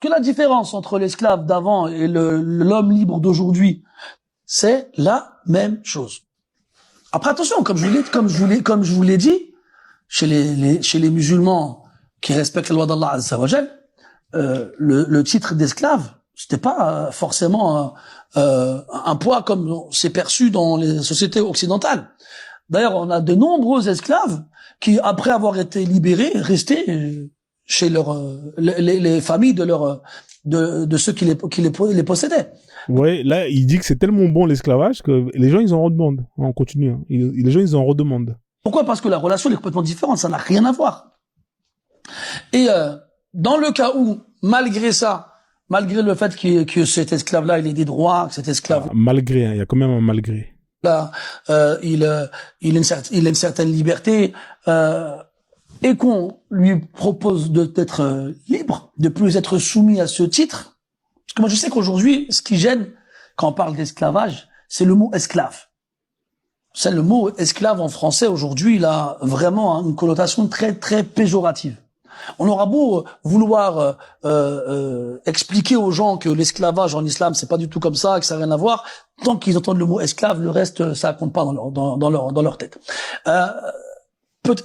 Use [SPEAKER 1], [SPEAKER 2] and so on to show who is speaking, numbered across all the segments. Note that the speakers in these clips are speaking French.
[SPEAKER 1] que la différence entre l'esclave d'avant et l'homme libre d'aujourd'hui, c'est la même chose. Après, attention, comme je vous l'ai dit, chez les musulmans qui respectent la loi d'Allah Azza wa Jal, le titre d'esclave, c'était pas forcément un poids comme c'est perçu dans les sociétés occidentales. D'ailleurs, on a de nombreux esclaves qui, après avoir été libérés, restaient chez les familles de ceux qui les possédaient.
[SPEAKER 2] Ouais, là, il dit que c'est tellement bon l'esclavage que les gens, ils en redemandent. On continue. Hein. Les gens, ils en redemandent.
[SPEAKER 1] Pourquoi? Parce que la relation est complètement différente. Ça n'a rien à voir. Et dans le cas où, malgré ça, malgré le fait que cet esclave-là, il ait des droits, que cet esclave...
[SPEAKER 2] malgré, hein, il y a quand même un malgré.
[SPEAKER 1] Là, il a une certaine liberté, et qu'on lui propose d'être libre, de plus être soumis à ce titre. Parce que moi, je sais qu'aujourd'hui, ce qui gêne quand on parle d'esclavage, c'est le mot esclave. C'est le mot esclave en français aujourd'hui, il a vraiment une connotation très très péjorative. On aura beau vouloir expliquer aux gens que l'esclavage en islam c'est pas du tout comme ça, que ça n'a rien à voir, tant qu'ils entendent le mot esclave, le reste ça compte pas dans leur tête.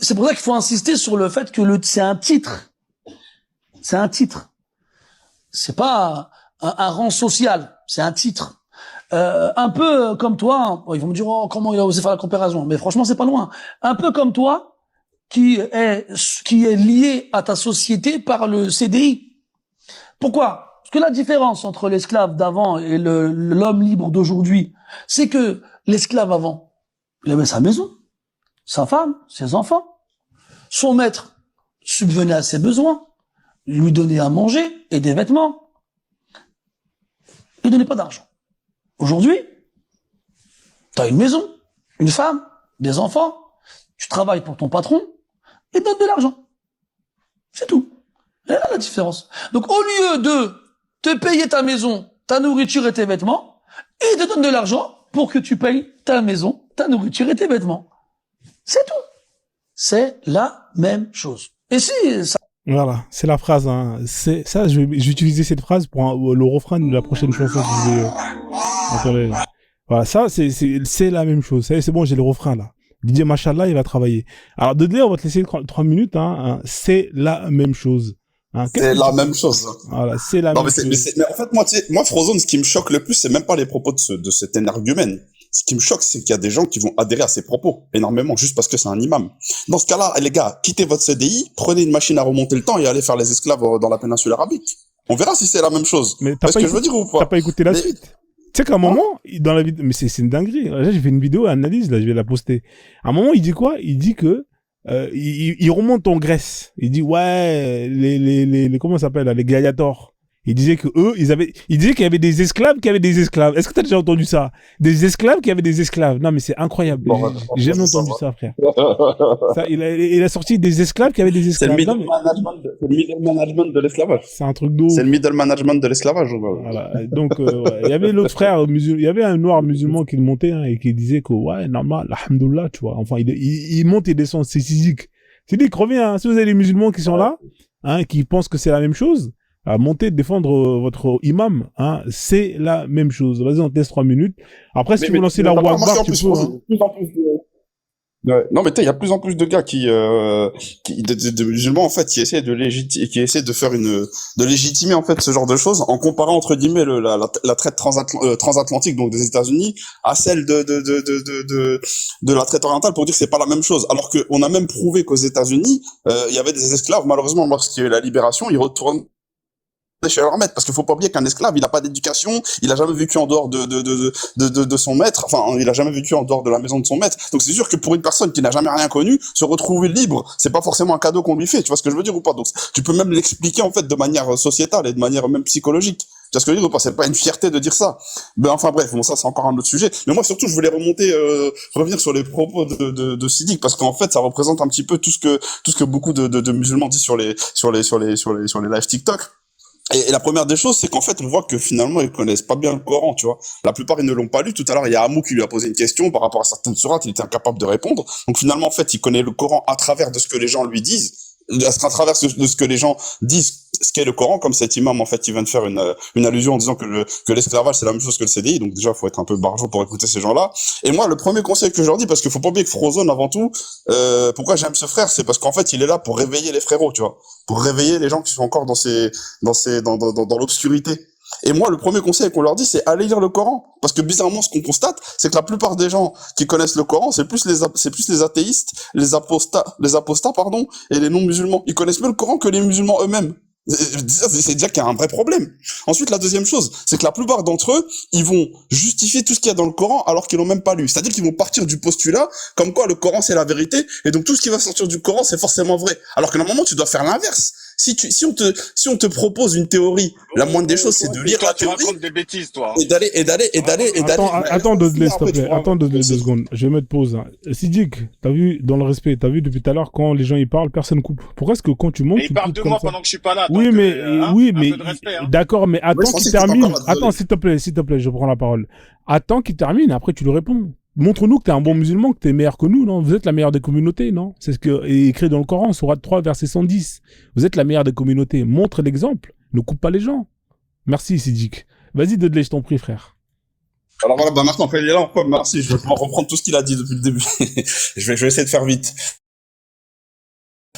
[SPEAKER 1] C'est pour ça qu'il faut insister sur le fait que c'est un titre. C'est un titre. C'est pas un rang social, c'est un titre. Un peu comme toi, ils vont me dire oh, comment il a osé faire la comparaison, mais franchement c'est pas loin. Un peu comme toi qui est lié à ta société par le CDI. Pourquoi? Parce que la différence entre l'esclave d'avant et l'homme libre d'aujourd'hui, c'est que l'esclave avant, il avait sa maison, sa femme, ses enfants, son maître subvenait à ses besoins, lui donnait à manger et des vêtements. Il donnait pas d'argent. Aujourd'hui, tu as une maison, une femme, des enfants, tu travailles pour ton patron, il donne de l'argent. C'est tout. Et là, la différence. Donc, au lieu de te payer ta maison, ta nourriture et tes vêtements, il te donne de l'argent pour que tu payes ta maison, ta nourriture et tes vêtements. C'est tout. C'est la même chose. Et si ça...
[SPEAKER 2] Voilà, c'est la phrase. Hein. C'est ça. Je vais utiliser cette phrase pour le refrain de la prochaine chanson que je vais. Attendez. Voilà, ça c'est la même chose. C'est bon, j'ai le refrain là. Didier Machallah, il va travailler. Alors Dudley, on va te laisser 3 minutes. Hein. C'est la même chose. Hein.
[SPEAKER 3] C'est la même chose.
[SPEAKER 2] Voilà, c'est la même chose.
[SPEAKER 3] Mais en fait, moi, Frozone, ce qui me choque le plus, c'est même pas les propos de cet énergumène. Ce qui me choque, c'est qu'il y a des gens qui vont adhérer à ses propos énormément, juste parce que c'est un imam. Dans ce cas-là, les gars, quittez votre CDI, prenez une machine à remonter le temps et allez faire les esclaves dans la péninsule arabique. On verra si c'est la même chose.
[SPEAKER 2] Mais
[SPEAKER 3] Est-ce que je veux dire ou pas?
[SPEAKER 2] T'as pas écouté la suite? Tu sais qu'à un moment, dans la vidéo, mais c'est une dinguerie. Là, j'ai fait une vidéo analyse, là, je vais la poster. À un moment, il dit quoi? Il dit que, il remonte en Grèce. Il dit, ouais, comment ça s'appelle, là, les gladiators. Il disait que eux, il disait qu'il y avait des esclaves qui avaient des esclaves. Est-ce que t'as déjà entendu ça? Des esclaves qui avaient des esclaves. Non, mais c'est incroyable. J'ai jamais entendu ça, frère. Ça, il a sorti des esclaves qui avaient des esclaves.
[SPEAKER 3] C'est le middle management de l'esclavage.
[SPEAKER 2] C'est un truc d'eau.
[SPEAKER 3] C'est le middle management de l'esclavage.
[SPEAKER 2] Voilà. Donc, ouais. Il y avait l'autre frère musulman, il y avait un noir musulman qui le montait, hein, et qui disait que, ouais, normal, alhamdoulilah, tu vois. Enfin, il monte et descend, c'est physique. C'est dit, revient, hein. Si vous avez des musulmans qui sont là, hein, qui pensent que c'est la même chose, à monter, défendre votre imam, hein, c'est la même chose. Vas-y, on teste 3 minutes. Après, si tu veux lancer la Allahu Akbar, tu peux, hein.
[SPEAKER 3] Ouais. Non, mais il y a de plus en plus de gars de musulmans, en fait, qui essaient de faire de légitimer, en fait, ce genre de choses, en comparant, entre guillemets, la traite transatlantique, donc des États-Unis, à celle de la traite orientale, pour dire que c'est pas la même chose. Alors qu'on a même prouvé qu'aux États-Unis, il y avait des esclaves, malheureusement, lorsqu'il y a eu la libération, ils retournent chez leur maître, parce qu'il faut pas oublier qu'un esclave, il a pas d'éducation, il a jamais vécu en dehors de son maître, enfin, il a jamais vécu en dehors de la maison de son maître. Donc c'est sûr que pour une personne qui n'a jamais rien connu, se retrouver libre, c'est pas forcément un cadeau qu'on lui fait, tu vois ce que je veux dire ou pas? Donc tu peux même l'expliquer en fait de manière sociétale et de manière même psychologique. Tu vois ce que je veux dire ou pas? C'est pas une fierté de dire ça. Ben enfin bref, bon ça c'est encore un autre sujet. Mais moi surtout je voulais revenir sur les propos de Siddiq, parce qu'en fait ça représente un petit peu tout ce que beaucoup de musulmans disent sur les lives TikTok. Et la première des choses, c'est qu'en fait, on voit que finalement, ils connaissent pas bien le Coran, tu vois. La plupart, ils ne l'ont pas lu. Tout à l'heure, il y a Amou qui lui a posé une question par rapport à certaines sourates, il était incapable de répondre. Donc finalement, en fait, il connaît le Coran à travers de ce que les gens lui disent. à travers de ce que les gens disent, ce qu'est le Coran, comme cet imam, en fait, il vient de faire une allusion en disant que l'esclavage, c'est la même chose que le CDI. Donc, déjà, faut être un peu barjot pour écouter ces gens-là. Et moi, le premier conseil que je leur dis, parce qu'il faut pas oublier que Frozone, avant tout, pourquoi j'aime ce frère, c'est parce qu'en fait, il est là pour réveiller les frérots, tu vois. Pour réveiller les gens qui sont encore dans l'obscurité. Et moi, le premier conseil qu'on leur dit, c'est aller lire le Coran. Parce que bizarrement, ce qu'on constate, c'est que la plupart des gens qui connaissent le Coran, c'est plus les athéistes, les apostats, pardon, et les non-musulmans. Ils connaissent mieux le Coran que les musulmans eux-mêmes. C'est déjà qu'il y a un vrai problème. Ensuite, la deuxième chose, c'est que la plupart d'entre eux, ils vont justifier tout ce qu'il y a dans le Coran alors qu'ils l'ont même pas lu. C'est-à-dire qu'ils vont partir du postulat comme quoi le Coran c'est la vérité et donc tout ce qui va sortir du Coran c'est forcément vrai. Alors que normalement tu dois faire l'inverse. Si on te propose une théorie, la moindre des choses c'est de lire la théorie.
[SPEAKER 4] Tu racontes des bêtises, toi.
[SPEAKER 3] Et d'aller.
[SPEAKER 2] Attends, Dudley, s'il te plaît. Attends, Dudley, 2 secondes. Je vais mettre pause. Sidik, t'as vu, dans le respect, t'as vu depuis tout à l'heure, quand les gens y parlent, personne coupe. Pourquoi est-ce que quand tu montes,
[SPEAKER 4] Et
[SPEAKER 2] tu
[SPEAKER 4] il parle
[SPEAKER 2] coupes
[SPEAKER 4] de
[SPEAKER 2] comme
[SPEAKER 4] moi
[SPEAKER 2] ça?
[SPEAKER 4] pendant que je suis pas là.
[SPEAKER 2] Oui,
[SPEAKER 4] donc,
[SPEAKER 2] mais,
[SPEAKER 4] un peu de respect, hein.
[SPEAKER 2] d'accord, mais attends
[SPEAKER 3] je pensais
[SPEAKER 2] qu'il
[SPEAKER 3] que t'étais
[SPEAKER 2] termine.
[SPEAKER 3] encore là, désolé.
[SPEAKER 2] Attends, s'il te plaît, je prends la parole. Attends qu'il termine, après tu lui réponds. Montre-nous que t'es un bon musulman, que t'es meilleur que nous, non? Vous êtes la meilleure des communautés, non? C'est ce que est écrit dans le Coran, sourate 3, verset 110. Vous êtes la meilleure des communautés. Montre l'exemple. Ne coupe pas les gens. Merci, Sidik. Vas-y, Dudley, je t'en prie, frère.
[SPEAKER 3] Alors voilà, maintenant qu'il est là, merci, je vais pouvoir reprendre tout ce qu'il a dit depuis le début. je vais essayer de faire vite.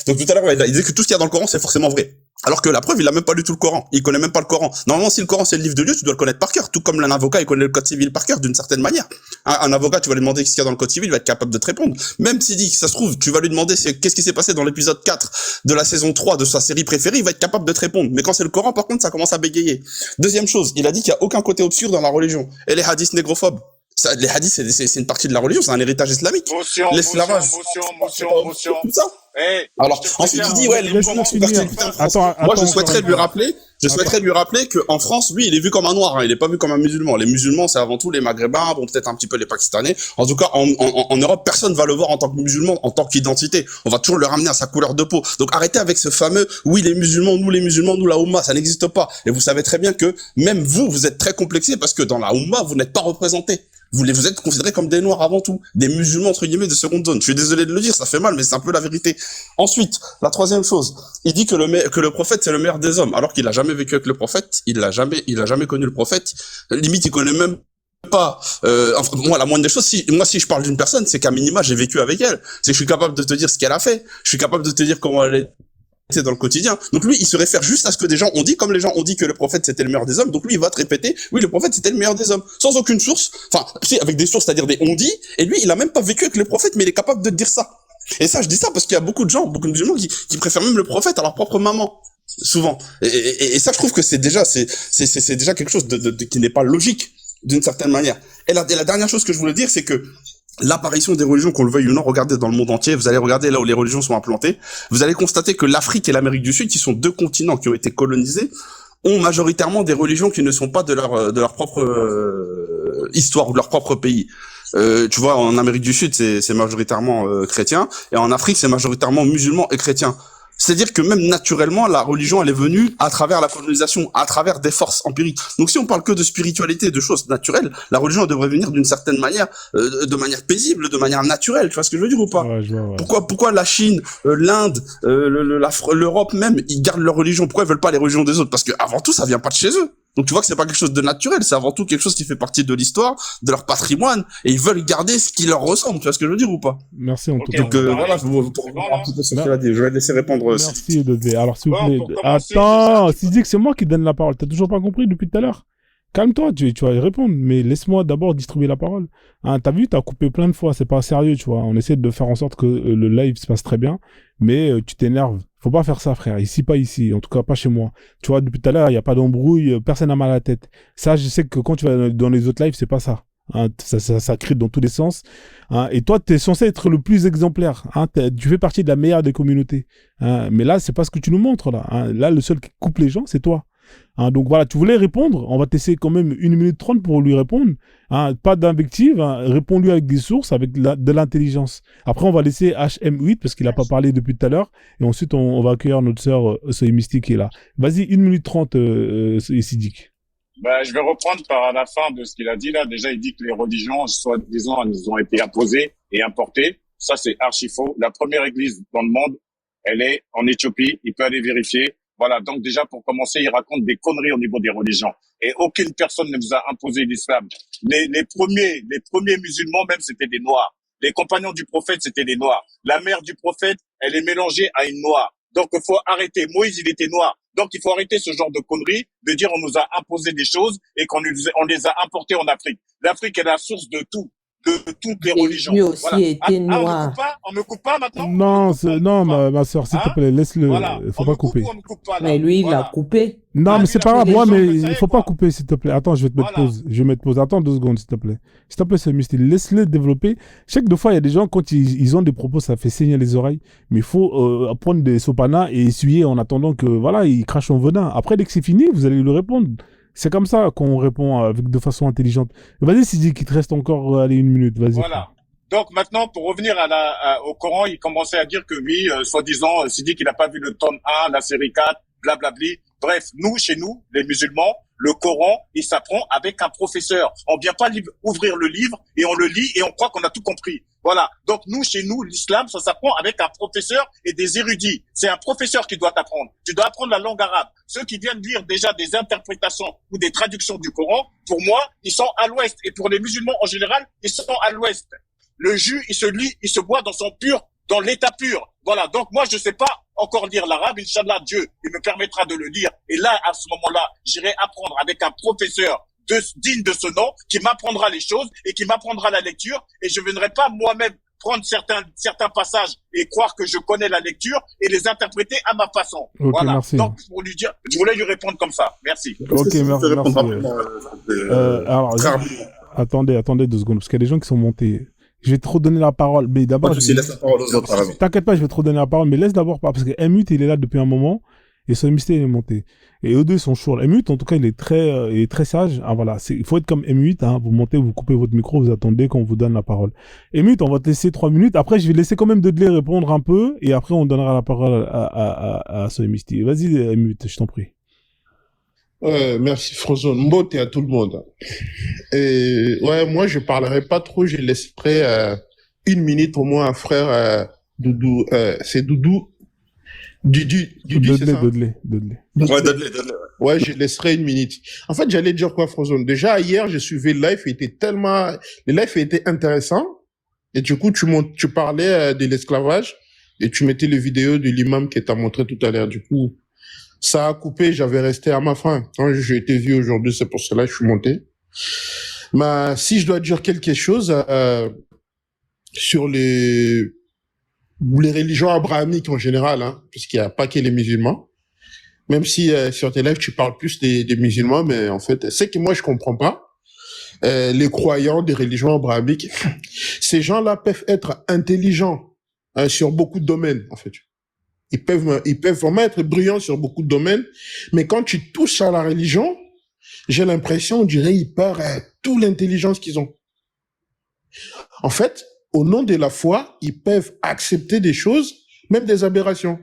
[SPEAKER 3] Donc tout à l'heure, il disait que tout ce qu'il y a dans le Coran, c'est forcément vrai. Alors que la preuve, il a même pas lu tout le Coran. Il connaît même pas le Coran. Normalement, si le Coran c'est le livre de Dieu, tu dois le connaître par cœur. Tout comme un avocat, il connaît le code civil par cœur d'une certaine manière. Un avocat, tu vas lui demander ce qu'il y a dans le code civil, il va être capable de te répondre. Même s'il dit que ça se trouve, tu vas lui demander qu'est-ce qui s'est passé dans l'épisode 4 de la saison 3 de sa série préférée, il va être capable de te répondre. Mais quand c'est le Coran, par contre, ça commence à bégayer. Deuxième chose, il a dit qu'il y a aucun côté obscur dans la religion. Et les hadiths négrophobes. Ça, les hadiths, c'est une partie de la religion, c'est un héritage islamique. L'esclavage.
[SPEAKER 4] Motion.
[SPEAKER 3] Tout ça.
[SPEAKER 4] Hey,
[SPEAKER 3] Alors, ensuite, il dit, ouais, les musulmans sont persécutés en France. Moi, je souhaiterais lui rappeler que en France, lui, il est vu comme un noir, hein, il est pas vu comme un musulman. Les musulmans, c'est avant tout les maghrébins, bon, peut-être un petit peu les pakistanais. En tout cas, en Europe, personne va le voir en tant que musulman, en tant qu'identité. On va toujours le ramener à sa couleur de peau. Donc, arrêtez avec ce fameux, oui, les musulmans, nous, la Oumma, ça n'existe pas. Et vous savez très bien que, même vous êtes très complexé parce que dans la Oumma, vous n'êtes pas représenté. Vous êtes considérés comme des noirs avant tout, des musulmans entre guillemets de seconde zone. Je suis désolé de le dire, ça fait mal, mais c'est un peu la vérité. Ensuite, la troisième chose, il dit que le prophète c'est le meilleur des hommes, alors qu'il a jamais vécu avec le prophète, il a jamais connu le prophète. Limite, il connaît même pas. Enfin, moi, la moindre des choses, si je parle d'une personne, c'est qu'à minima j'ai vécu avec elle. C'est que je suis capable de te dire ce qu'elle a fait. Je suis capable de te dire comment elle est dans le quotidien. Donc lui, il se réfère juste à ce que des gens ont dit, comme les gens ont dit que le prophète c'était le meilleur des hommes. Donc lui, il va te répéter, oui, le prophète c'était le meilleur des hommes, sans aucune source. Enfin, si, avec des sources, c'est-à-dire des on dit. Et lui, il a même pas vécu avec le prophète, mais il est capable de te dire ça. Et ça, je dis ça parce qu'il y a beaucoup de gens, beaucoup de musulmans qui préfèrent même le prophète à leur propre maman, souvent. Et ça, je trouve que c'est déjà quelque chose qui n'est pas logique d'une certaine manière. Et la dernière chose que je voulais dire, c'est que l'apparition des religions, qu'on le veuille ou non, regardez dans le monde entier, vous allez regarder là où les religions sont implantées, vous allez constater que l'Afrique et l'Amérique du Sud, qui sont deux continents qui ont été colonisés, ont majoritairement des religions qui ne sont pas de leur propre histoire ou de leur propre pays. Tu vois, en Amérique du Sud, c'est majoritairement chrétien, et en Afrique, c'est majoritairement musulman et chrétien. C'est-à-dire que même naturellement, la religion, elle est venue à travers la colonisation, à travers des forces empiriques. Donc si on parle que de spiritualité, de choses naturelles, la religion elle devrait venir d'une certaine manière, de manière paisible, de manière naturelle. Tu vois ce que je veux dire ou pas?
[SPEAKER 2] Ouais, je vois, ouais.
[SPEAKER 3] Pourquoi la Chine, l'Inde, l'Europe même, ils gardent leur religion? Pourquoi ils veulent pas les religions des autres? Parce que avant tout, ça vient pas de chez eux. Donc tu vois que c'est pas quelque chose de naturel, c'est avant tout quelque chose qui fait partie de l'histoire, de leur patrimoine, et ils veulent garder ce qui leur ressemble. Tu vois ce que je veux dire ou pas?
[SPEAKER 2] Merci en tout
[SPEAKER 4] Ok,
[SPEAKER 2] cas.
[SPEAKER 3] Donc voilà, je vais laisser répondre.
[SPEAKER 2] Merci Dudley. Alors s'il vous
[SPEAKER 4] Bon,
[SPEAKER 2] plaît.
[SPEAKER 4] pour commencer,
[SPEAKER 2] Attends, Sidik, c'est moi qui donne la parole. T'as toujours pas compris depuis tout à l'heure? Calme-toi, tu vas y répondre, mais laisse-moi d'abord distribuer la parole. Hein, t'as vu, t'as coupé plein de fois, c'est pas sérieux, tu vois. On essaie de faire en sorte que le live se passe très bien, mais tu t'énerves. Faut pas faire ça, frère. Ici, pas ici. En tout cas, pas chez moi. Tu vois, depuis tout à l'heure, il y a pas d'embrouille, personne n'a mal à la tête. Ça, je sais que quand tu vas dans les autres lives, c'est pas ça. Hein, ça crie dans tous les sens. Hein, et toi, t'es censé être le plus exemplaire. Hein, tu fais partie de la meilleure des communautés. Hein, mais là, c'est pas ce que tu nous montres, là. Hein, là, le seul qui coupe les gens, c'est toi. Hein, donc voilà, tu voulais répondre, on va t'essayer quand même 1 minute 30 pour lui répondre. Hein, pas d'invective, hein, réponds-lui avec des sources, avec de l'intelligence. Après, on va laisser HM8 parce qu'il n'a pas parlé depuis tout à l'heure. Et ensuite, on va accueillir notre sœur Soy Mystique qui est là. Vas-y, 1 minute 30, Sidik.
[SPEAKER 4] Ben, je vais reprendre par la fin de ce qu'il a dit là. Déjà, il dit que les religions, soi-disant, elles ont été imposées et importées. Ça, c'est archi faux. La première église dans le monde, elle est en Éthiopie. Il peut aller vérifier. Voilà. Donc déjà, pour commencer, il raconte des conneries au niveau des religions. Et aucune personne ne vous a imposé l'islam. Les premiers musulmans, même, c'était des noirs. Les compagnons du prophète, c'était des noirs. La mère du prophète, elle est mélangée à une noire. Donc, il faut arrêter. Moïse, il était noir. Donc, il faut arrêter ce genre de conneries, de dire on nous a imposé des choses et on les a importées en Afrique. L'Afrique est la source de tout, de toutes les religions.
[SPEAKER 5] Lui aussi
[SPEAKER 4] Voilà.
[SPEAKER 5] était noir.
[SPEAKER 4] On me coupe pas maintenant?
[SPEAKER 2] Non,
[SPEAKER 4] On me coupe pas.
[SPEAKER 2] ma soeur, s'il te
[SPEAKER 4] Hein?
[SPEAKER 2] plaît, laisse-le.
[SPEAKER 4] Voilà.
[SPEAKER 2] Faut
[SPEAKER 4] On
[SPEAKER 2] pas
[SPEAKER 4] me coupe
[SPEAKER 2] couper.
[SPEAKER 4] ou on me coupe pas, là?
[SPEAKER 5] Mais lui, il
[SPEAKER 4] Voilà.
[SPEAKER 5] l'a coupé.
[SPEAKER 2] Non,
[SPEAKER 4] Ah,
[SPEAKER 2] mais
[SPEAKER 4] lui,
[SPEAKER 2] c'est
[SPEAKER 4] il a
[SPEAKER 2] pas
[SPEAKER 4] fait
[SPEAKER 2] grave,
[SPEAKER 4] des
[SPEAKER 2] moi,
[SPEAKER 4] gens,
[SPEAKER 2] mais
[SPEAKER 4] vous
[SPEAKER 2] il
[SPEAKER 4] savez
[SPEAKER 2] faut pas
[SPEAKER 4] quoi?
[SPEAKER 2] couper, s'il te plaît. Attends, je vais te mettre
[SPEAKER 4] Voilà.
[SPEAKER 2] pause. Je vais mettre pause. Attends 2 secondes, s'il te plaît. S'il te plaît, ce Misty, laisse-le développer. Je sais que des fois, il y a des gens, quand ils ont des propos, ça fait saigner les oreilles. Mais il faut prendre des sopanas et essuyer en attendant que, voilà, il crache son venin. Après, dès que c'est fini, vous allez lui répondre. C'est comme ça qu'on répond de façon intelligente. Vas-y, Sidi, qu'il te reste encore, allez, 1 minute. Vas-y.
[SPEAKER 4] Voilà. Donc maintenant, pour revenir au Coran, il commençait à dire que oui, soi-disant, Sidi qu'il n'a pas vu le tome 1, la série 4, blablabli. Bref, nous, chez nous, les musulmans, le Coran, il s'apprend avec un professeur. On vient pas ouvrir le livre et on le lit et on croit qu'on a tout compris. Voilà. Donc nous, chez nous, l'islam, ça s'apprend avec un professeur et des érudits. C'est un professeur qui doit t'apprendre. Tu dois apprendre la langue arabe. Ceux qui viennent lire déjà des interprétations ou des traductions du Coran, pour moi, ils sont à l'ouest. Et pour les musulmans en général, ils sont à l'ouest. Le jus, il se boit dans l'état pur. Voilà. Donc moi, je sais pas encore lire l'arabe. Inch'Allah, Dieu, il me permettra de le lire. Et là, à ce moment-là, j'irai apprendre avec un professeur digne de ce nom, qui m'apprendra les choses et qui m'apprendra la lecture. Et je ne viendrai pas moi-même prendre certains passages et croire que je connais la lecture et les interpréter à ma façon.
[SPEAKER 2] Ok,
[SPEAKER 4] voilà.
[SPEAKER 2] merci.
[SPEAKER 4] Donc, pour lui dire, je voulais lui répondre comme ça. Merci.
[SPEAKER 2] Ok, merci. Alors, attendez 2 secondes, parce qu'il y a des gens qui sont montés. Je vais te redonner la parole, mais d'abord...
[SPEAKER 3] laisse la parole aux autres, t'as raison.
[SPEAKER 2] T'inquiète pas, je vais te redonner la parole, mais laisse d'abord pas, parce que Mute, il est là depuis un moment, et ce Misty, il est monté. Et eux deux sont chauds. Mute, en tout cas, il est très sage. Ah, voilà. Il faut être comme Mute, hein. Vous montez, vous coupez votre micro, vous attendez qu'on vous donne la parole. Mute, on va te laisser 3 minutes. Après, je vais laisser quand même Dudley répondre un peu, et après, on donnera la parole à ce Misty. Vas-y, Mute, je t'en prie.
[SPEAKER 6] Merci Frozone. Mbote à tout le monde. Et ouais, moi je parlerai pas trop, je laisserai 1 minute au moins à frère Doudou. C'est Doudou. Dudu, c'est ça?
[SPEAKER 2] Dudley.
[SPEAKER 3] Ouais, Dudley.
[SPEAKER 6] Ouais, je laisserai 1 minute. En fait, j'allais dire quoi, Frozone? Déjà hier, j'ai suivi le live, le live était intéressant. Et du coup, tu parlais de l'esclavage et tu mettais les vidéos de l'imam qui t'a montré tout à l'heure. Du coup, ça a coupé, j'avais resté à ma fin. Quand j'ai été vu aujourd'hui, c'est pour cela que je suis monté. Mais si je dois dire quelque chose sur les religions abrahamiques en général, hein, puisqu'il n'y a pas que les musulmans, même si sur tes lives tu parles plus des musulmans, mais en fait, c'est que moi je comprends pas. Les croyants des religions abrahamiques, ces gens-là peuvent être intelligents sur beaucoup de domaines, en fait. Ils peuvent vraiment être brillants sur beaucoup de domaines, mais quand tu touches à la religion, j'ai l'impression, on dirait, ils perdent toute l'intelligence qu'ils ont. En fait, au nom de la foi, ils peuvent accepter des choses, même des aberrations.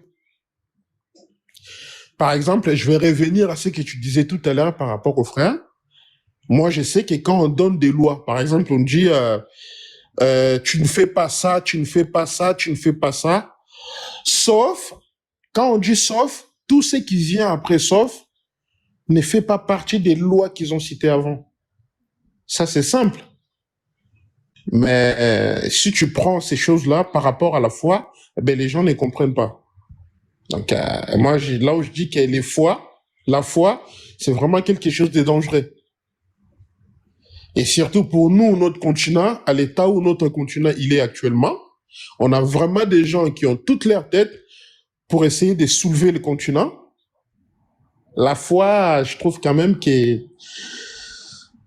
[SPEAKER 6] Par exemple, je vais revenir à ce que tu disais tout à l'heure par rapport aux frères. Moi, je sais que quand on donne des lois, par exemple, on dit tu ne fais pas ça, tu ne fais pas ça, tu ne fais pas ça. Sauf, quand on dit sauf, tout ce qui vient après sauf ne fait pas partie des lois qu'ils ont citées avant. Ça, c'est simple. Mais si tu prends ces choses-là par rapport à la foi, ben, les gens ne comprennent pas. Donc, moi, là où je dis que la foi, c'est vraiment quelque chose de dangereux. Et surtout pour nous, notre continent, à l'état où notre continent il est actuellement, on a vraiment des gens qui ont toute leur tête pour essayer de soulever le continent. La foi, je trouve quand même que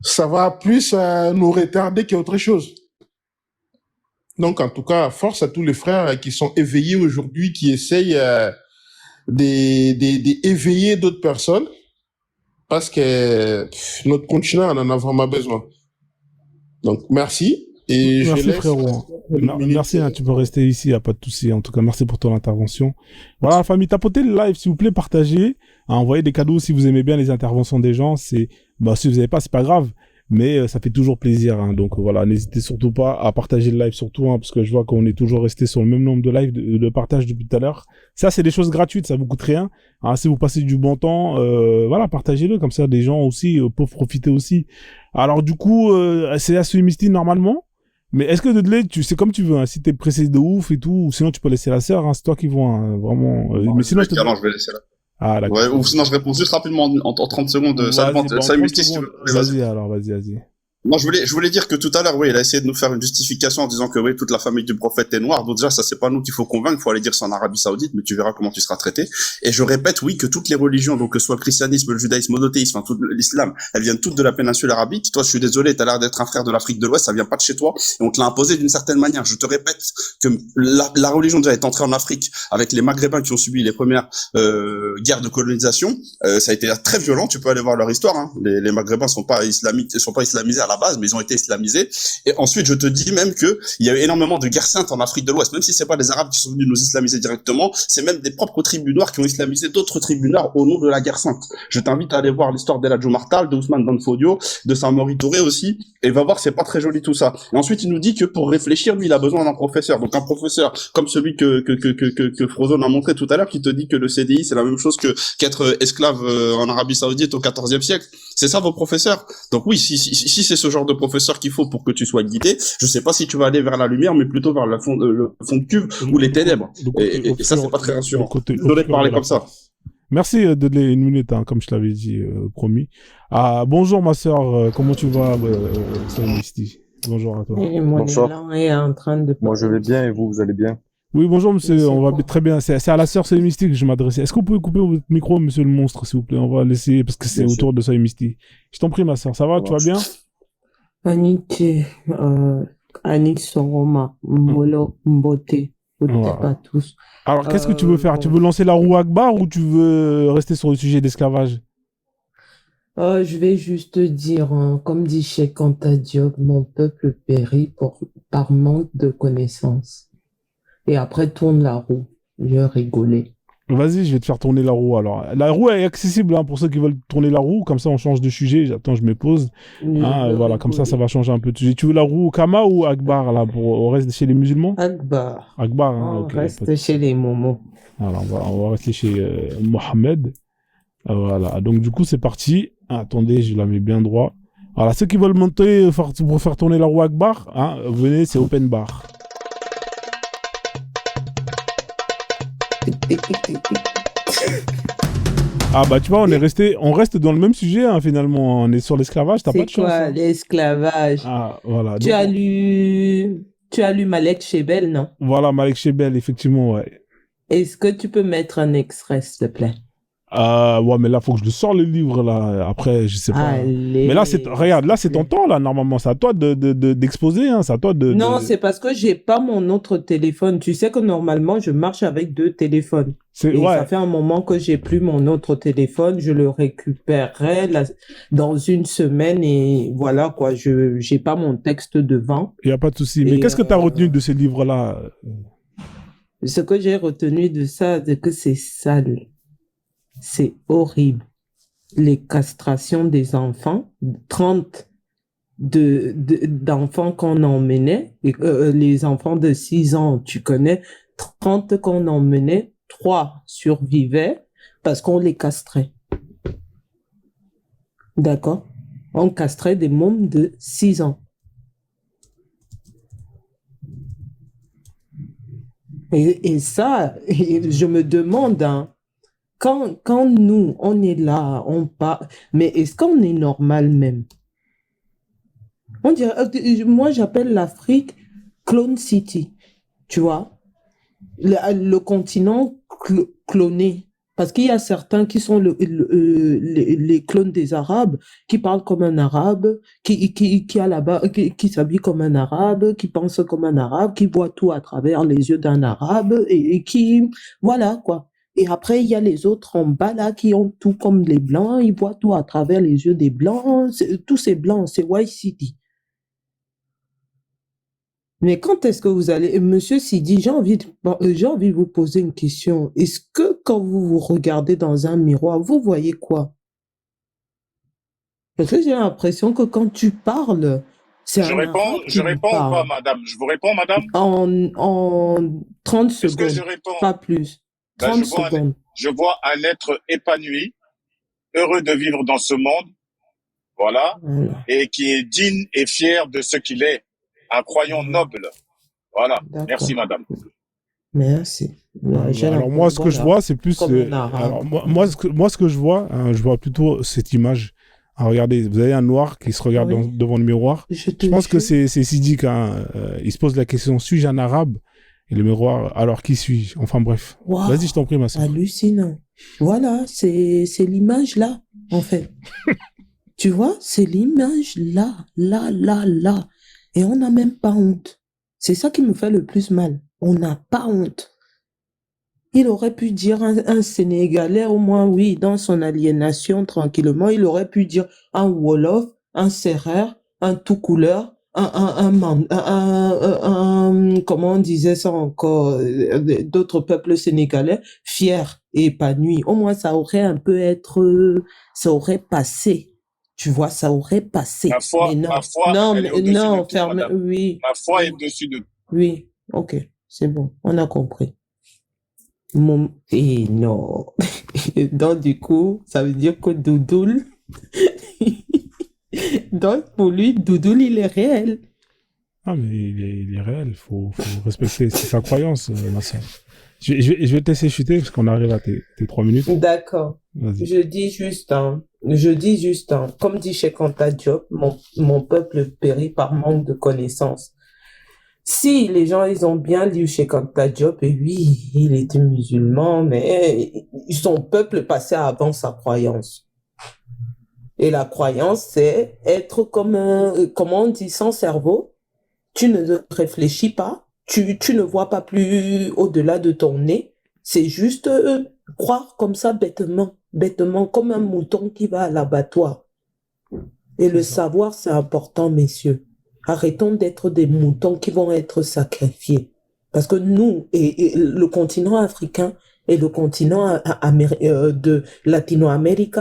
[SPEAKER 6] ça va plus nous retarder qu'autre chose. Donc, en tout cas, force à tous les frères qui sont éveillés aujourd'hui, qui essayent d'éveiller d'autres personnes, parce que notre continent on en a vraiment besoin. Donc, merci. Et
[SPEAKER 2] merci
[SPEAKER 6] je laisse
[SPEAKER 2] frérot. Merci, hein, tu peux rester ici, y a pas de souci. En tout cas, merci pour ton intervention. Voilà, famille, tapotez le live, s'il vous plaît, partagez. Envoyez des cadeaux si vous aimez bien les interventions des gens. Si vous n'avez pas, c'est pas grave. mais ça fait toujours plaisir. Hein. Donc voilà, n'hésitez surtout pas à partager le live, surtout parce que je vois qu'on est toujours resté sur le même nombre de lives de partage depuis tout à l'heure. Ça, c'est des choses gratuites, ça vous coûte rien. Hein, si vous passez du bon temps, voilà, partagez-le comme ça, des gens aussi peuvent profiter aussi. Alors du coup, c'est la Soulmisty normalement. Mais est-ce que Dudley, c'est comme tu veux, hein, si t'es pressé de ouf et tout, ou sinon tu peux laisser la sœur, hein, c'est toi qui vois, hein, vraiment. Mais sinon,
[SPEAKER 3] je vais laisser là.
[SPEAKER 2] Ah, d'accord.
[SPEAKER 3] Ouais, ou sinon je réponds juste rapidement en 30 secondes. Ça dépend. Ça,
[SPEAKER 2] vas-y alors, vas-y.
[SPEAKER 3] Non, je voulais dire que tout à l'heure, oui, il a essayé de nous faire une justification en disant que oui, toute la famille du prophète est noire. Donc déjà, ça c'est pas nous qu'il faut convaincre, il faut aller dire c'est en Arabie Saoudite, mais tu verras comment tu seras traité. Et je répète, oui, que toutes les religions, donc que ce soit le christianisme, le judaïsme, le monothéisme, enfin tout l'islam, elles viennent toutes de la péninsule arabique. Toi, je suis désolé, t'as l'air d'être un frère de l'Afrique de l'Ouest, ça vient pas de chez toi, et on te l'a imposé d'une certaine manière. Je te répète que la religion déjà est entrée en Afrique avec les Maghrébins qui ont subi les premières guerres de colonisation. Ça a été très violent. Tu peux aller voir leur histoire. Hein. Les Maghrébins sont pas islamisés à la base, mais ils ont été islamisés. Et ensuite, je te dis même que il y a eu énormément de guerres saintes en Afrique de l'Ouest, même si c'est pas les Arabes qui sont venus nous islamiser directement, c'est même des propres tribus noires qui ont islamisé d'autres tribus noires au nom de la guerre sainte. Je t'invite à aller voir l'histoire d'El Hadji Omar Tall, de Ousmane Dan Fodio, de Samori Touré aussi, et va voir, c'est pas très joli tout ça. Et ensuite, il nous dit que pour réfléchir, lui, il a besoin d'un professeur. Donc un professeur comme celui que Frozone a montré tout à l'heure, qui te dit que le CDI, c'est la même chose qu'être esclave en Arabie Saoudite au XIVe siècle. C'est ça vos professeurs. Donc oui, si c'est ce genre de professeur qu'il faut pour que tu sois guidé, je sais pas si tu vas aller vers la lumière, mais plutôt vers le fond de cuve ou les ténèbres. Et ça, c'est pas très rassurant. Désolé de parler comme ça.
[SPEAKER 2] Merci de une minute, hein, comme je t'avais dit, promis. Ah, bonjour ma sœur, comment tu vas, Soulmisty? Bonjour à toi.
[SPEAKER 5] Et mon élan est en train de...
[SPEAKER 7] Moi je vais bien et vous allez bien?
[SPEAKER 2] Oui, bonjour monsieur, on va très bien. C'est à la sœur Soulmisty que je m'adressais. Est-ce que vous pouvez couper votre micro, monsieur le monstre, s'il vous plaît? On va laisser, parce que c'est autour de Soulmisty. Je t'en prie ma sœur, ça va, tu vas bien?
[SPEAKER 5] Annick Soroma, Molo Mbote, pas tous.
[SPEAKER 2] Alors, qu'est-ce que tu veux faire? Tu veux lancer la roue Akbar ou tu veux rester sur le sujet d'esclavage?
[SPEAKER 5] Je vais juste dire, hein, comme dit Cheikh Anta Diop, mon peuple périt par manque de connaissances. Et après, tourne la roue. Je rigolais.
[SPEAKER 2] Vas-y, je vais te faire tourner la roue alors. La roue est accessible hein, pour ceux qui veulent tourner la roue. Comme ça, on change de sujet. Attends, je me pose. Voilà, rigoler. Comme ça va changer un peu de sujet. Tu veux la roue Kama ou Akbar là on reste chez les musulmans?
[SPEAKER 5] Akbar.
[SPEAKER 2] Akbar, hein,
[SPEAKER 5] on reste chez les momos.
[SPEAKER 2] Alors, on va rester chez Mohamed. Voilà, donc du coup, c'est parti. Attendez, je la mets bien droit. Voilà, ceux qui veulent monter pour faire tourner la roue Akbar, hein, venez, c'est open bar. Ah bah tu vois, on reste dans le même sujet hein, finalement. On est sur l'esclavage, t'as pas de chance.
[SPEAKER 5] C'est quoi l'esclavage?
[SPEAKER 2] Ah voilà.
[SPEAKER 5] Tu as lu Malek Shebel, non?
[SPEAKER 2] Voilà, Malek Shebel, effectivement, ouais.
[SPEAKER 5] Est-ce que tu peux mettre un extrait, s'il te plaît?
[SPEAKER 2] Ouais, mais là, faut que je le sorte le livre, là. Après, je sais pas.
[SPEAKER 5] Allez.
[SPEAKER 2] Mais là, regarde, là, c'est ton temps, là, normalement. C'est à toi d'exposer, hein. C'est à toi
[SPEAKER 5] Non, c'est parce que j'ai pas mon autre téléphone. Tu sais que normalement, je marche avec 2 téléphones. Et ça fait un moment que j'ai plus mon autre téléphone. Je le récupérerai dans une semaine et voilà, quoi. J'ai pas mon texte devant.
[SPEAKER 2] Il y a pas de souci. Mais qu'est-ce que tu as retenu de ces livres-là?
[SPEAKER 5] Ce que j'ai retenu de ça, c'est que c'est sale. C'est horrible. Les castrations des enfants, 30 d'enfants qu'on emmenait, les enfants de 6 ans, tu connais, 30 qu'on emmenait, 3 survivaient parce qu'on les castrait. D'accord? On castrait des mômes de 6 ans. Et ça, je me demande, hein, quand nous, on est là, on parle, mais est-ce qu'on est normal même? On dirait, moi j'appelle l'Afrique Clone City, tu vois? Le continent cloné. Parce qu'il y a certains qui sont les clones des Arabes, qui parlent comme un Arabe, qui s'habille comme un Arabe, qui pense comme un Arabe, qui voit tout à travers les yeux d'un Arabe, et qui, voilà, quoi. Et après, il y a les autres en bas, là, qui ont tout comme les Blancs, ils voient tout à travers les yeux des Blancs, tous ces Blancs, c'est White City. Mais quand est-ce que vous allez... Monsieur Sidi, j'ai envie de vous poser une question. Est-ce que quand vous vous regardez dans un miroir, vous voyez quoi? Parce que j'ai l'impression que quand tu parles, c'est
[SPEAKER 4] Je
[SPEAKER 5] un
[SPEAKER 4] réponds,
[SPEAKER 5] arabe
[SPEAKER 4] je
[SPEAKER 5] qui me
[SPEAKER 4] réponds ou pas,
[SPEAKER 5] parle.
[SPEAKER 4] madame? Je vous réponds, madame?
[SPEAKER 5] En 30
[SPEAKER 4] Est-ce que je
[SPEAKER 5] secondes,
[SPEAKER 4] réponds?
[SPEAKER 5] pas plus.
[SPEAKER 4] Ben,
[SPEAKER 5] 30 secondes.
[SPEAKER 4] je vois un être épanoui, heureux de vivre dans ce monde, voilà,
[SPEAKER 5] Voilà.
[SPEAKER 4] et qui est digne et fier de ce qu'il est, un croyant noble. Voilà. Merci,
[SPEAKER 5] D'accord.
[SPEAKER 4] madame.
[SPEAKER 5] Merci. Ouais, j'ai
[SPEAKER 2] Alors moi, ce que je
[SPEAKER 5] voilà,
[SPEAKER 2] vois, c'est plus...
[SPEAKER 5] comme un arabe.
[SPEAKER 2] alors moi, ce que je vois, hein, je vois plutôt cette image. Ah, regardez, vous avez un noir qui se regarde
[SPEAKER 5] Oui.
[SPEAKER 2] devant le miroir.
[SPEAKER 5] Je te
[SPEAKER 2] Je pense que
[SPEAKER 5] jure.
[SPEAKER 2] c'est Sidique. Hein, il se pose la question, suis-je un arabe? Et le miroir, alors qui suis-je? Enfin bref.
[SPEAKER 5] Waouh,
[SPEAKER 2] Vas-y, je t'en prie, ma soeur.
[SPEAKER 5] hallucinant. Voilà, c'est l'image là, en fait. Tu vois, c'est l'image là. Et on n'a même pas honte. C'est ça qui me fait le plus mal. On n'a pas honte. Il aurait pu dire un Sénégalais, au moins, oui, dans son aliénation, tranquillement, il aurait pu dire un Wolof, un Sérère, un tout couleur, comment on disait ça encore, d'autres peuples sénégalais, fiers et épanouis. Au moins, ça aurait un peu ça aurait passé. Tu vois, ça aurait passé. Mais non,
[SPEAKER 4] Ma foi,
[SPEAKER 5] non,
[SPEAKER 4] elle est
[SPEAKER 5] mais
[SPEAKER 4] au-dessus de
[SPEAKER 5] non,
[SPEAKER 4] tout,
[SPEAKER 5] ferme,
[SPEAKER 4] madame.
[SPEAKER 5] oui,
[SPEAKER 4] Ma foi est
[SPEAKER 5] oui,
[SPEAKER 4] au-dessus de tout.
[SPEAKER 5] oui, ok, c'est bon, on a compris. Et non. Donc, du coup, ça veut dire que Doudoul. Donc, pour lui, Doudoul, il est réel.
[SPEAKER 2] Ah, mais il est réel. Faut respecter. C'est sa croyance, ma soeur. Je vais te laisser chuter parce qu'on arrive à tes 3 minutes.
[SPEAKER 5] D'accord.
[SPEAKER 2] Vas-y.
[SPEAKER 5] Je dis juste, comme dit Cheikh Anta Diop, mon peuple périt par manque de connaissances. Si les gens, ils ont bien lu Cheikh Anta Diop, et oui, il était musulman, mais son peuple passait avant sa croyance. Et la croyance, c'est être comment on dit, sans cerveau. Tu ne réfléchis pas, tu ne vois pas plus au-delà de ton nez. C'est juste croire comme ça bêtement, comme un mouton qui va à l'abattoir. Et le savoir, c'est important, messieurs. Arrêtons d'être des moutons qui vont être sacrifiés. Parce que nous, et le continent africain et le continent de Latino-Amérique,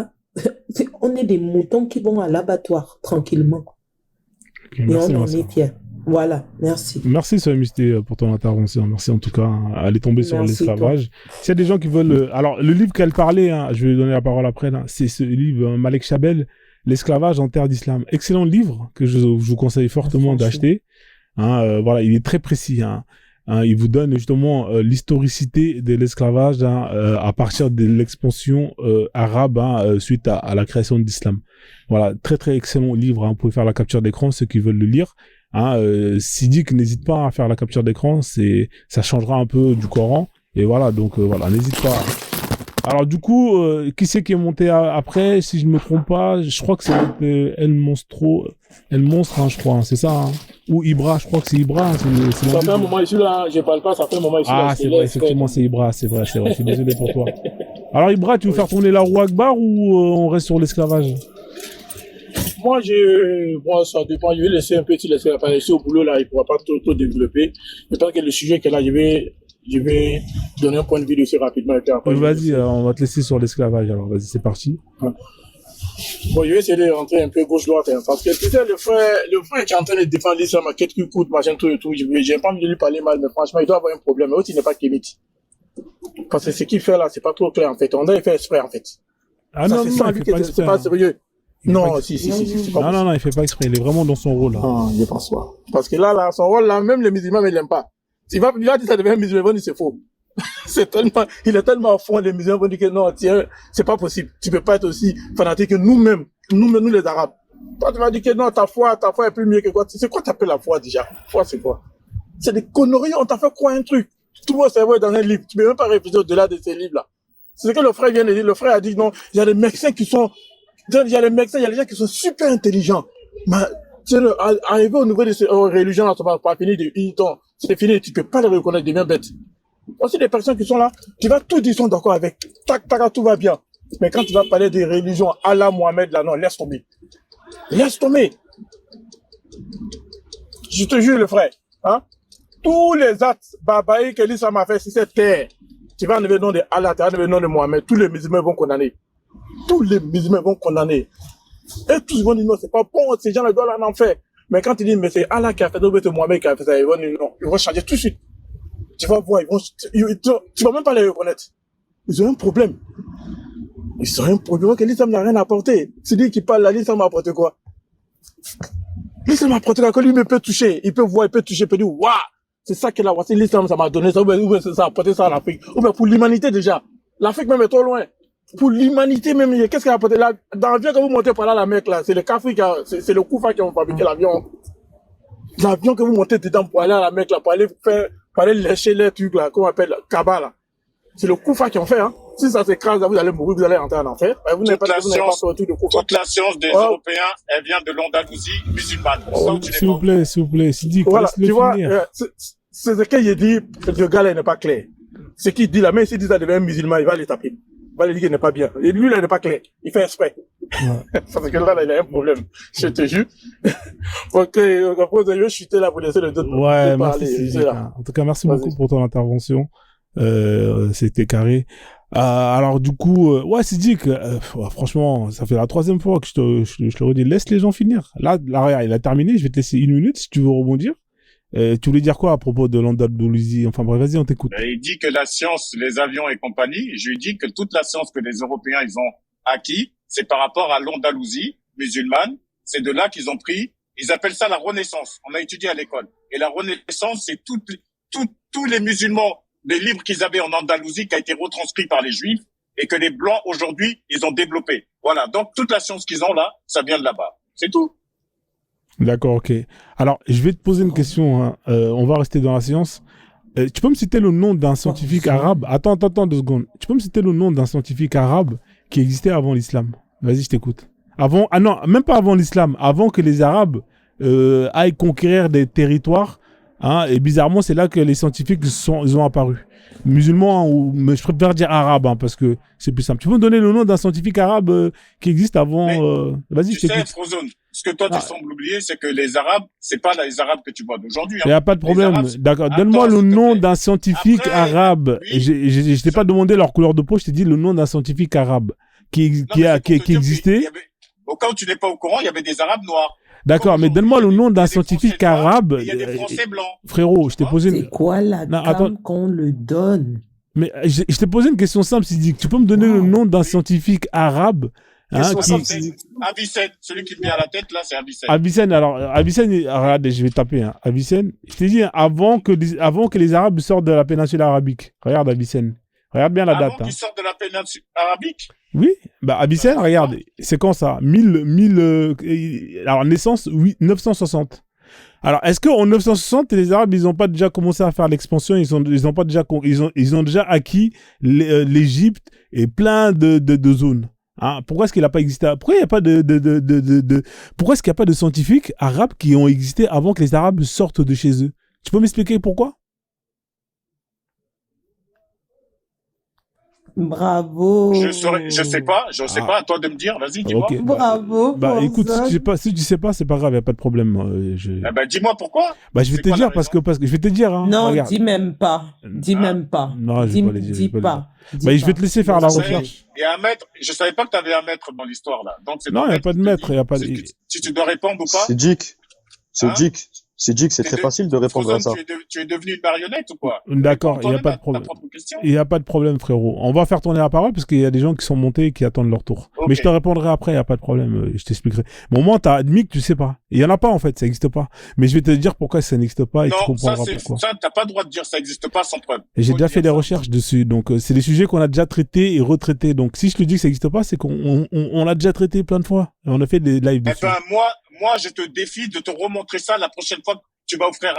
[SPEAKER 5] on est des moutons qui vont à l'abattoir tranquillement.
[SPEAKER 2] Okay,
[SPEAKER 5] et
[SPEAKER 2] merci,
[SPEAKER 5] on en est fiers. Voilà, merci.
[SPEAKER 2] Merci, Soeur Misté, pour ton intervention. Merci en tout cas. Elle est tombée sur l'esclavage. S'il y a des gens qui veulent... Alors, le livre qu'elle parlait, hein, je vais lui donner la parole après, c'est ce livre, Malek Chabel, L'esclavage en terre d'islam. Excellent livre que je vous conseille fortement d'acheter. Hein, voilà, il est très précis. Hein. Il vous donne justement l'historicité de l'esclavage à partir de l'expansion arabe suite à la création de l'islam. Voilà, très très excellent livre. Hein. Vous pouvez faire la capture d'écran, ceux qui veulent le lire. Hein, Sidique, n'hésite pas à faire la capture d'écran, ça changera un peu du Coran. Et voilà, donc voilà, n'hésite pas. Alors du coup, qui c'est qui est monté après? Si je me trompe pas, je crois que c'est El Monstre, hein, je crois, hein, c'est ça. Hein. Ou Ibra, je crois que c'est Ibra.
[SPEAKER 7] Ça fait un moment ici là, je parle pas, ça fait un moment ici là.
[SPEAKER 2] Ah, c'est vrai, effectivement, c'est Ibra, c'est vrai, je suis désolé pour toi. Alors Ibra, tu veux faire tourner la roue Akbar ou on reste sur l'esclavage?
[SPEAKER 7] Moi, ça dépend. Je vais laisser un petit laisser apparaître au boulot là, il pourra pas trop développer. Je pense que le sujet qu'elle a, je vais donner un point de vue dessus rapidement.
[SPEAKER 2] Vas-y, on va te laisser sur l'esclavage. Alors, vas-y, c'est parti.
[SPEAKER 7] Bon, je vais essayer de rentrer un peu gauche-droite, hein, parce que tu sais, le frère qui est en train de défendre l'islam à quelques coups de machin, tout et tout, j'ai pas envie de lui parler mal, mais franchement, il doit avoir un problème. Mais l'autre, il n'est pas kémite. Parce que ce qu'il fait là, c'est pas trop clair, en fait. On doit le faire exprès, en fait.
[SPEAKER 2] Ah non, il fait pas exprès.
[SPEAKER 7] C'est pas sérieux. Non, si.
[SPEAKER 2] Non, il fait pas exprès. Il est vraiment dans son rôle, là.
[SPEAKER 7] Ah, je pense pas. Parce que là, son rôle, là, même les musulmans ne l'aiment pas. Il va dire ça devient musulman, ils vont dire c'est faux. Il est tellement à fond, les musulmans vont dire que non, tiens, c'est pas possible. Tu peux pas être aussi fanatique que nous les Arabes. Toi, tu vas dire que non, ta foi est plus mieux que quoi. C'est quoi t'appelles la foi, déjà? Foi, c'est quoi? C'est des conneries, on t'a fait croire un truc. Tout le monde s'est dans un livre. Tu peux même pas réfléchir au-delà de ces livres-là. C'est ce que le frère vient de dire. Le frère a dit non, il y a des médecins il y a des gens qui sont super intelligents. Mais, arriver au niveau de ces religions, là, ça va pas finir de temps. C'est fini, tu peux pas les reconnaître, ils deviennent bêtes. Aussi, des personnes qui sont là, tu vas tout dire, ils sont d'accord avec. Tac, tout va bien. Mais quand tu vas parler des religions, Allah, Mohamed, là, non, laisse tomber. Laisse tomber. Je te jure, le frère, hein. Tous les actes barbaïques que l'islam a fait sur cette terre, tu vas enlever le nom de Allah, tu vas enlever le nom de Mohamed, tous les musulmans vont condamner. Tous les musulmans vont condamner. Et tous ils vont dire non, c'est pas bon, ces gens-là doivent aller en enfer. Mais quand ils disent, mais c'est Allah qui a fait ça, ou c'est Mohamed qui a fait ça, ils vont dire non, ils vont changer tout de suite. Tu vas voir, tu vas même pas les reconnaître. Ils ont un problème. Ils ont un problème que l'islam n'a rien apporté. C'est lui qui parle là, l'islam a apporté quoi? L'islam a apporté quoi? Que lui me peut toucher, il peut voir, il peut toucher, il peut dire, waouh! C'est ça qu'il a voici, l'islam, ça m'a donné ça, ou bien ça a apporté ça à l'Afrique. Ou bien pour l'humanité déjà. L'Afrique même est trop loin. Pour l'humanité même, qu'est-ce qu'il a apporté là? Dans l'avion que vous montez par là, la Mecque là, c'est le Kafri c'est le Koufa qui ont fabriqué l'avion. L'avion que vous montez dedans pour aller à la Mecque là, pour aller lécher les trucs là, qu'on appelle Kaaba là. C'est le Koufa qui ont fait, hein. Si ça s'écrase, vous allez mourir, vous allez rentrer en enfer. Vous n'avez pas fait un truc de Koufa.
[SPEAKER 4] Toute la science des Européens, elle vient de l'Andalousie musulmane.
[SPEAKER 2] S'il vous plaît, Sidi,
[SPEAKER 7] voilà, tu vois,
[SPEAKER 2] finir.
[SPEAKER 7] c'est ce qu'il dit, le gars là, il n'est pas clair. Ce qu'il dit là, même s'il dit ça devient un musulman, il va les taper. Il va lui dire qu'il n'est pas bien. Et lui, là, il n'est pas clair. Il fait exprès. Ouais. Parce que là, il a un problème. Je te jure. Ok, après, je vais chuter là pour laisser le d'autres.
[SPEAKER 2] Ouais, merci. En tout cas, merci beaucoup pour ton intervention. C'était carré. Alors du coup, ouais, c'est dit que franchement, ça fait la 3e fois que je te redis, laisse les gens finir. Là, regarde, il a terminé. Je vais te laisser 1 minute si tu veux rebondir. Tu voulais dire quoi à propos de l'Andalousie? Enfin bref, vas-y, on t'écoute.
[SPEAKER 4] Il dit que la science, les avions et compagnie, je lui dis que toute la science que les Européens ils ont acquis, c'est par rapport à l'Andalousie musulmane. C'est de là qu'ils ont pris. Ils appellent ça la Renaissance. On a étudié à l'école. Et la Renaissance, c'est tous les musulmans, les livres qu'ils avaient en Andalousie qui a été retranscrit par les Juifs et que les Blancs aujourd'hui ils ont développé. Voilà. Donc toute la science qu'ils ont là, ça vient de là-bas. C'est tout.
[SPEAKER 2] D'accord, ok. Alors, je vais te poser une question. Hein. On va rester dans la science. Tu peux me citer le nom d'un scientifique arabe? Attends 2 secondes. Tu peux me citer le nom d'un scientifique arabe qui existait avant l'islam? Vas-y, je t'écoute. Avant, non, même pas avant l'islam. Avant que les Arabes aillent conquérir des territoires. Hein, et bizarrement, c'est là que les scientifiques ils ont apparu. Musulmans, mais je préfère dire arabe, hein, parce que c'est plus simple. Tu peux me donner le nom d'un scientifique arabe qui existe avant? Vas-y, je t'écoute.
[SPEAKER 4] Tu sais, Frozone, ce que toi tu sembles oublier, c'est que les Arabes, c'est pas les Arabes que tu vois d'aujourd'hui.
[SPEAKER 2] Il n'y a pas de problème. D'accord. Donne-moi le nom d'un scientifique arabe. Oui. Je t'ai pas demandé leur couleur de peau, je t'ai dit le nom d'un scientifique arabe qui existait.
[SPEAKER 4] Au cas où tu n'es pas au courant, il y avait des Arabes noirs.
[SPEAKER 2] D'accord, mais donne-moi le nom d'un scientifique arabe.
[SPEAKER 4] Il y a des Français blancs.
[SPEAKER 2] Frérot, je t'ai posé
[SPEAKER 5] C'est quoi la gamme qu'on le donne?
[SPEAKER 2] Mais je t'ai posé une question simple, Sidi. Tu peux me donner le nom d'un scientifique arabe?
[SPEAKER 4] Avicenne, celui qui me vient à la tête là, c'est Avicenne.
[SPEAKER 2] Avicenne, alors Avicenne, regarde, je vais taper. Hein. Avicenne, je t'ai dit avant que les Arabes sortent de la péninsule arabique. Regarde Avicenne. Regarde bien la date.
[SPEAKER 4] Avant qu'ils sortent de la péninsule arabique.
[SPEAKER 2] Oui, bah Avicenne, regarde, c'est quand ça? Alors naissance 960. Alors est-ce que en 960 les Arabes ils ont pas déjà commencé à faire l'expansion, ils ont déjà acquis l'Égypte et plein de zones. Hein, pourquoi est-ce qu'il n'a pas existé? Pourquoi il n'y a pas pourquoi est-ce qu'il n'y a pas de scientifiques arabes qui ont existé avant que les Arabes sortent de chez eux? Tu peux m'expliquer pourquoi?
[SPEAKER 5] Bravo.
[SPEAKER 4] Je sais pas, à toi de me dire, vas-y, dis-moi.
[SPEAKER 2] Okay,
[SPEAKER 5] bravo.
[SPEAKER 2] Bah écoute, si tu sais pas, c'est pas grave, y a pas de problème.
[SPEAKER 4] Dis-moi pourquoi.
[SPEAKER 2] Bah je vais te dire parce que je vais te dire. Hein,
[SPEAKER 5] non,
[SPEAKER 2] regarde.
[SPEAKER 5] dis même pas. Même pas.
[SPEAKER 2] Non, je vais pas les dire.
[SPEAKER 5] Dis pas.
[SPEAKER 2] Bah je vais te laisser faire la recherche.
[SPEAKER 4] Et un maître, je savais pas que tu avais un maître dans l'histoire là. Donc c'est
[SPEAKER 2] non, il y a pas de maître, il y a pas.
[SPEAKER 4] Si tu dois répondre ou pas.
[SPEAKER 3] C'est Dick, c'est très facile de répondre à ça.
[SPEAKER 4] Tu es devenu une marionnette ou quoi?
[SPEAKER 2] D'accord, il n'y a pas de problème. Il n'y a pas de problème, frérot. On va faire tourner la parole parce qu'il y a des gens qui sont montés et qui attendent leur tour. Okay. Mais je te répondrai après, il n'y a pas de problème. Je t'expliquerai. Bon, moi, tu as admis que tu sais pas. Il n'y en a pas, en fait, ça n'existe pas. Mais je vais te dire pourquoi ça n'existe pas et tu comprendras pourquoi.
[SPEAKER 4] Ça, t'as pas le droit de dire ça n'existe pas sans preuve.
[SPEAKER 2] Et j'ai déjà fait des recherches dessus. Donc, c'est des sujets qu'on a déjà traités et retraités. Donc, si je te dis que ça n'existe pas, c'est qu'on l'a déjà traité plein de fois. Et on a fait des lives dessus.
[SPEAKER 4] Eh ben, moi, je te défie de te remontrer ça la prochaine fois que tu vas faire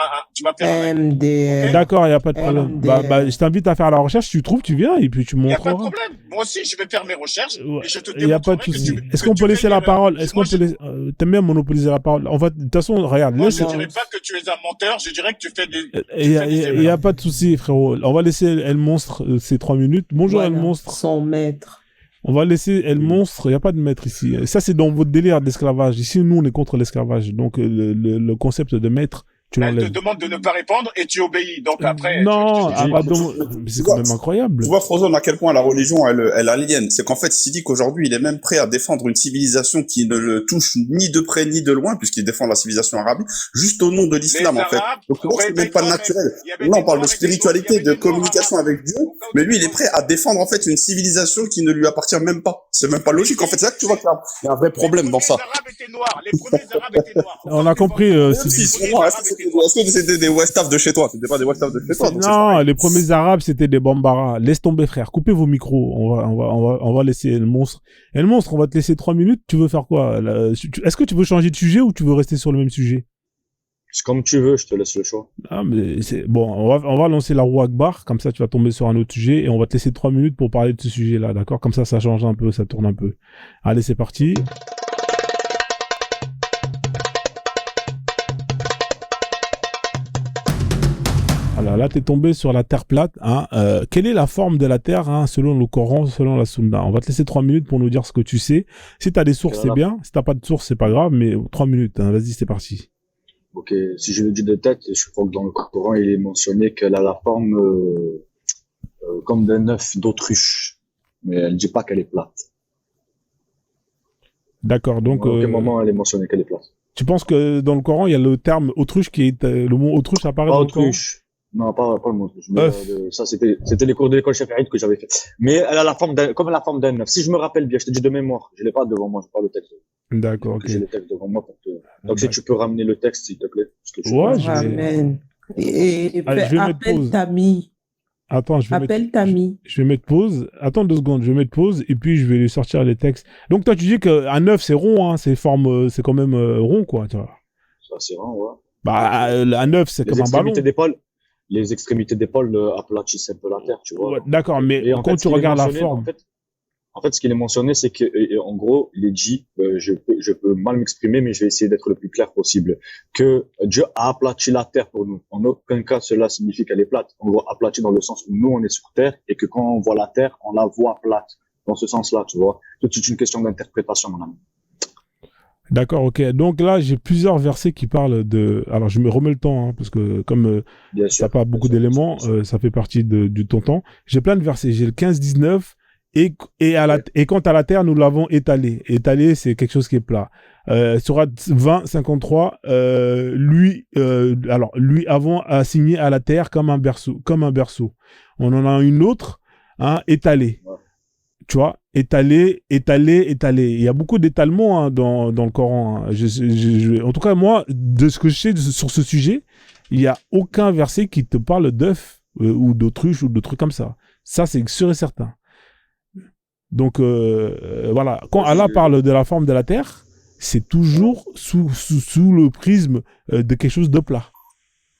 [SPEAKER 5] MDR.
[SPEAKER 2] Okay. D'accord, il n'y a pas de problème. Bah, je t'invite à faire la recherche. Si tu trouves, tu viens et puis tu montreras.
[SPEAKER 4] Il n'y a pas de problème. Moi aussi, je vais faire mes recherches et je te démontrerai.
[SPEAKER 2] Il n'y a pas de souci. Est-ce qu'on peut laisser la parole? Est-ce qu'on peut laisser... T'aimes bien monopoliser la parole? On va, de toute façon, regarde.
[SPEAKER 4] Moi, je ne dirais pas que tu es un menteur. Je dirais que tu fais des...
[SPEAKER 2] Il n'y a pas de souci, frérot. On va laisser El Monstre ces 3 minutes. Bonjour, El Monstre.
[SPEAKER 5] Son maître.
[SPEAKER 2] On va laisser El Monstre, il n'y a pas de maître ici. Ça, c'est dans votre délire d'esclavage. Ici, nous, on est contre l'esclavage. Donc, le concept de maître tu
[SPEAKER 4] Elle te
[SPEAKER 2] l'enlèves.
[SPEAKER 4] demande de ne pas répondre et tu obéis. Donc après,
[SPEAKER 2] Non,
[SPEAKER 4] tu
[SPEAKER 2] ah
[SPEAKER 4] dis,
[SPEAKER 2] bah donc, mais c'est quand même incroyable.
[SPEAKER 3] Tu vois, Frozone, à quel point la religion, elle aliène. C'est qu'en fait, s'il dit qu'aujourd'hui, il est même prêt à défendre une civilisation qui ne le touche ni de près ni de loin, puisqu'il défend la civilisation arabe, juste au nom de
[SPEAKER 4] les
[SPEAKER 3] l'islam, en fait.
[SPEAKER 4] Arabes,
[SPEAKER 3] Donc, tu vois que c'est même pas
[SPEAKER 4] réveille-toi, mec.
[SPEAKER 3] naturel.
[SPEAKER 4] Il y avait
[SPEAKER 3] Là,
[SPEAKER 4] des
[SPEAKER 3] on parle de
[SPEAKER 4] noirs et des noirs, il y
[SPEAKER 3] spiritualité,
[SPEAKER 4] avait
[SPEAKER 3] de
[SPEAKER 4] des noirs
[SPEAKER 3] communication
[SPEAKER 4] arabes.
[SPEAKER 3] avec Dieu, mais lui, il est prêt à défendre, en fait, une civilisation qui ne lui appartient même pas. C'est même pas logique. En fait, c'est là que tu vois qu'il y a un vrai problème dans ça.
[SPEAKER 4] Les Arabes étaient noirs. Les premiers Arabes étaient noirs.
[SPEAKER 2] On a compris,
[SPEAKER 3] Même
[SPEAKER 2] Sidi.
[SPEAKER 3] s'ils sont noirs, est-ce que c'était des Westaf de chez toi? C'était pas des Westaf de chez toi, donc c'est
[SPEAKER 2] Non,
[SPEAKER 3] pareil.
[SPEAKER 2] les premiers Arabes, c'était des Bambara. Laisse tomber, frère. Coupez vos micros. On va laisser le monstre. Et le monstre, on va te laisser 3 minutes. Tu veux faire quoi? Là, est-ce que tu veux changer de sujet ou tu veux rester sur le même sujet?
[SPEAKER 8] C'est comme tu veux, je te laisse le choix.
[SPEAKER 2] Ah, mais c'est bon. On va lancer la roue Akbar. Comme ça, tu vas tomber sur un autre sujet et on va te laisser 3 minutes pour parler de ce sujet-là. D'accord? Comme ça change un peu, ça tourne un peu. Allez, c'est parti. Voilà, là, t'es tombé sur la terre plate. Hein. Quelle est la forme de la terre, hein, selon le Coran, selon la Sunna? On va te laisser 3 minutes pour nous dire ce que tu sais. Si t'as des sources, c'est bien. Si t'as pas de sources, c'est pas grave, mais 3 minutes. Hein. Vas-y, c'est parti.
[SPEAKER 8] Ok, si je le dis de tête, je crois que dans le Coran, il est mentionné qu'elle a la forme comme d'un œuf d'autruche. Mais elle dit pas qu'elle est plate.
[SPEAKER 2] D'accord, donc...
[SPEAKER 8] À aucun moment, elle est mentionnée qu'elle est plate.
[SPEAKER 2] Tu penses que dans le Coran, il y a le terme autruche qui est... le mot autruche apparaît
[SPEAKER 8] Pas
[SPEAKER 2] dans le Coran?
[SPEAKER 8] autruche. Non, pas le mot autruche. Mais,
[SPEAKER 2] Œuf.
[SPEAKER 8] ça, c'était les cours de l'école Shafi'ite que j'avais fait. Mais elle a la forme comme la forme d'un œuf. Si je me rappelle bien, je te dis de mémoire. Je l'ai pas devant moi, je parle le texte.
[SPEAKER 2] D'accord, ok.
[SPEAKER 8] J'ai le texte devant moi pour te... Donc, si tu peux ramener le texte, s'il te plaît. Parce que
[SPEAKER 2] Ouais, je vais...
[SPEAKER 5] Amen. Et
[SPEAKER 2] Allez, je vais mettre
[SPEAKER 5] appelle
[SPEAKER 2] pause.
[SPEAKER 5] Tami.
[SPEAKER 2] Attends,
[SPEAKER 5] Appelle Tami.
[SPEAKER 2] je vais mettre pause. Attends 2 secondes, je vais mettre pause et puis je vais lui sortir les textes. Donc toi, tu dis qu'un œuf, c'est rond, hein, c'est quand même rond, quoi, tu vois.
[SPEAKER 8] Ça, c'est rare, ouais.
[SPEAKER 2] Bah, un œuf, c'est comme un ballon.
[SPEAKER 8] Les extrémités d'épaule aplatissent un peu la terre, tu vois.
[SPEAKER 2] Ouais, d'accord, mais
[SPEAKER 8] Et en
[SPEAKER 2] quand
[SPEAKER 8] fait,
[SPEAKER 2] tu
[SPEAKER 8] ce qu'il est
[SPEAKER 2] regardes la
[SPEAKER 8] mentionné,
[SPEAKER 2] forme...
[SPEAKER 8] En fait, ce qu'il est mentionné, c'est que, en gros, il est dit, je peux mal m'exprimer, mais je vais essayer d'être le plus clair possible, que Dieu a aplati la terre pour nous. En aucun cas, cela signifie qu'elle est plate. On voit aplati dans le sens où nous, on est sur terre, et que quand on voit la terre, on la voit plate. Dans ce sens-là, tu vois. Tout est une question d'interprétation, mon ami.
[SPEAKER 2] D'accord, ok. Donc là, j'ai plusieurs versets qui parlent de... Alors, je me remets le temps, hein, parce que comme
[SPEAKER 8] Bien
[SPEAKER 2] ça
[SPEAKER 8] sûr.
[SPEAKER 2] n'a pas beaucoup d'éléments, ça fait partie du ton temps. J'ai plein de versets. J'ai le 15-19, et quant à la terre, nous l'avons étalée. Étalée, c'est quelque chose qui est plat. Surat 20-53, lui avons assigné à la terre comme un berceau. On en a une autre, hein, étalée.
[SPEAKER 8] Ouais.
[SPEAKER 2] Tu vois, étalé. Il y a beaucoup d'étalement, hein, dans le Coran. Hein. En tout cas, moi, de ce que je sais sur ce sujet, il n'y a aucun verset qui te parle d'œuf ou d'autruche ou de trucs comme ça. Ça, c'est sûr et certain. Donc, voilà. Quand Allah parle de la forme de la terre, c'est toujours sous le prisme de quelque chose de plat.